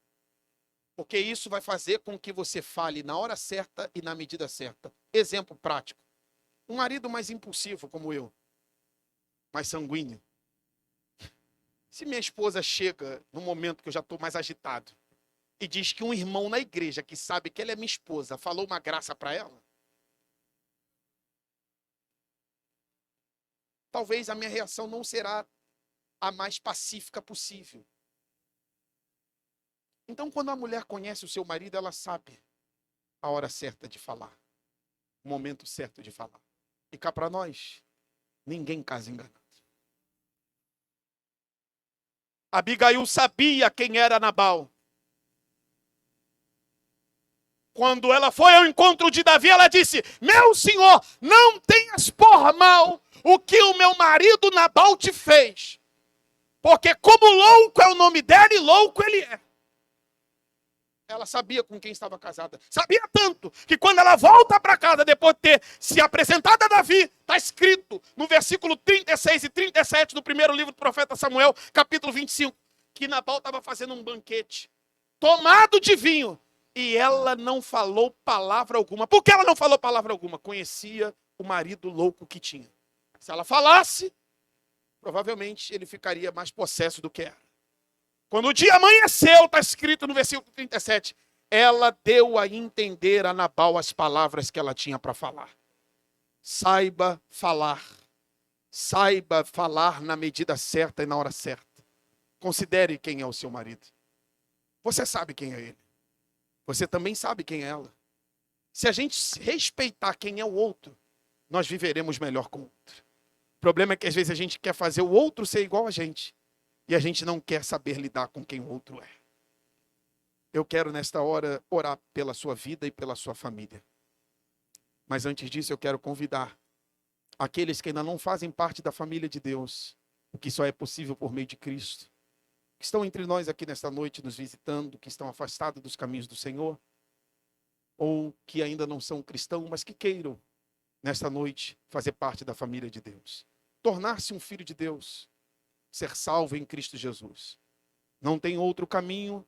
Porque isso vai fazer com que você fale na hora certa e na medida certa. Exemplo prático. Um marido mais impulsivo como eu, mais sanguíneo. Se minha esposa chega no momento que eu já estou mais agitado e diz que um irmão na igreja que sabe que ela é minha esposa falou uma graça para ela, talvez a minha reação não será a mais pacífica possível. Então, quando a mulher conhece o seu marido, ela sabe a hora certa de falar, o momento certo de falar. E cá para nós, ninguém casa enganado. Abigail sabia quem era Nabal. Quando ela foi ao encontro de Davi, ela disse, meu senhor, não tenhas por mal o que o meu marido Nabal te fez. Porque como louco é o nome dele, louco ele é. Ela sabia com quem estava casada. Sabia tanto que quando ela volta para casa, depois de ter se apresentado a Davi, está escrito no versículo 36 e 37 do primeiro livro do profeta Samuel, capítulo 25, que Nabal estava fazendo um banquete, tomado de vinho, e ela não falou palavra alguma. Por que ela não falou palavra alguma? Conhecia o marido louco que tinha. Se ela falasse, provavelmente ele ficaria mais possesso do que era. Quando o dia amanheceu, está escrito no versículo 37, ela deu a entender a Nabal as palavras que ela tinha para falar. Saiba falar na medida certa e na hora certa. Considere quem é o seu marido. Você sabe quem é ele. Você também sabe quem é ela. Se a gente respeitar quem é o outro, nós viveremos melhor com o outro. O problema é que às vezes a gente quer fazer o outro ser igual a gente. E a gente não quer saber lidar com quem o outro é. Eu quero nesta hora orar pela sua vida e pela sua família. Mas antes disso eu quero convidar aqueles que ainda não fazem parte da família de Deus, o que só é possível por meio de Cristo, que estão entre nós aqui nesta noite nos visitando, que estão afastados dos caminhos do Senhor, ou que ainda não são cristãos, mas que queiram nesta noite fazer parte da família de Deus. Tornar-se um filho de Deus. Ser salvo em Cristo Jesus. Não tem outro caminho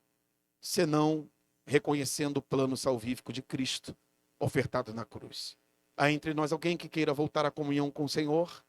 senão reconhecendo o plano salvífico de Cristo ofertado na cruz. Há entre nós alguém que queira voltar à comunhão com o Senhor?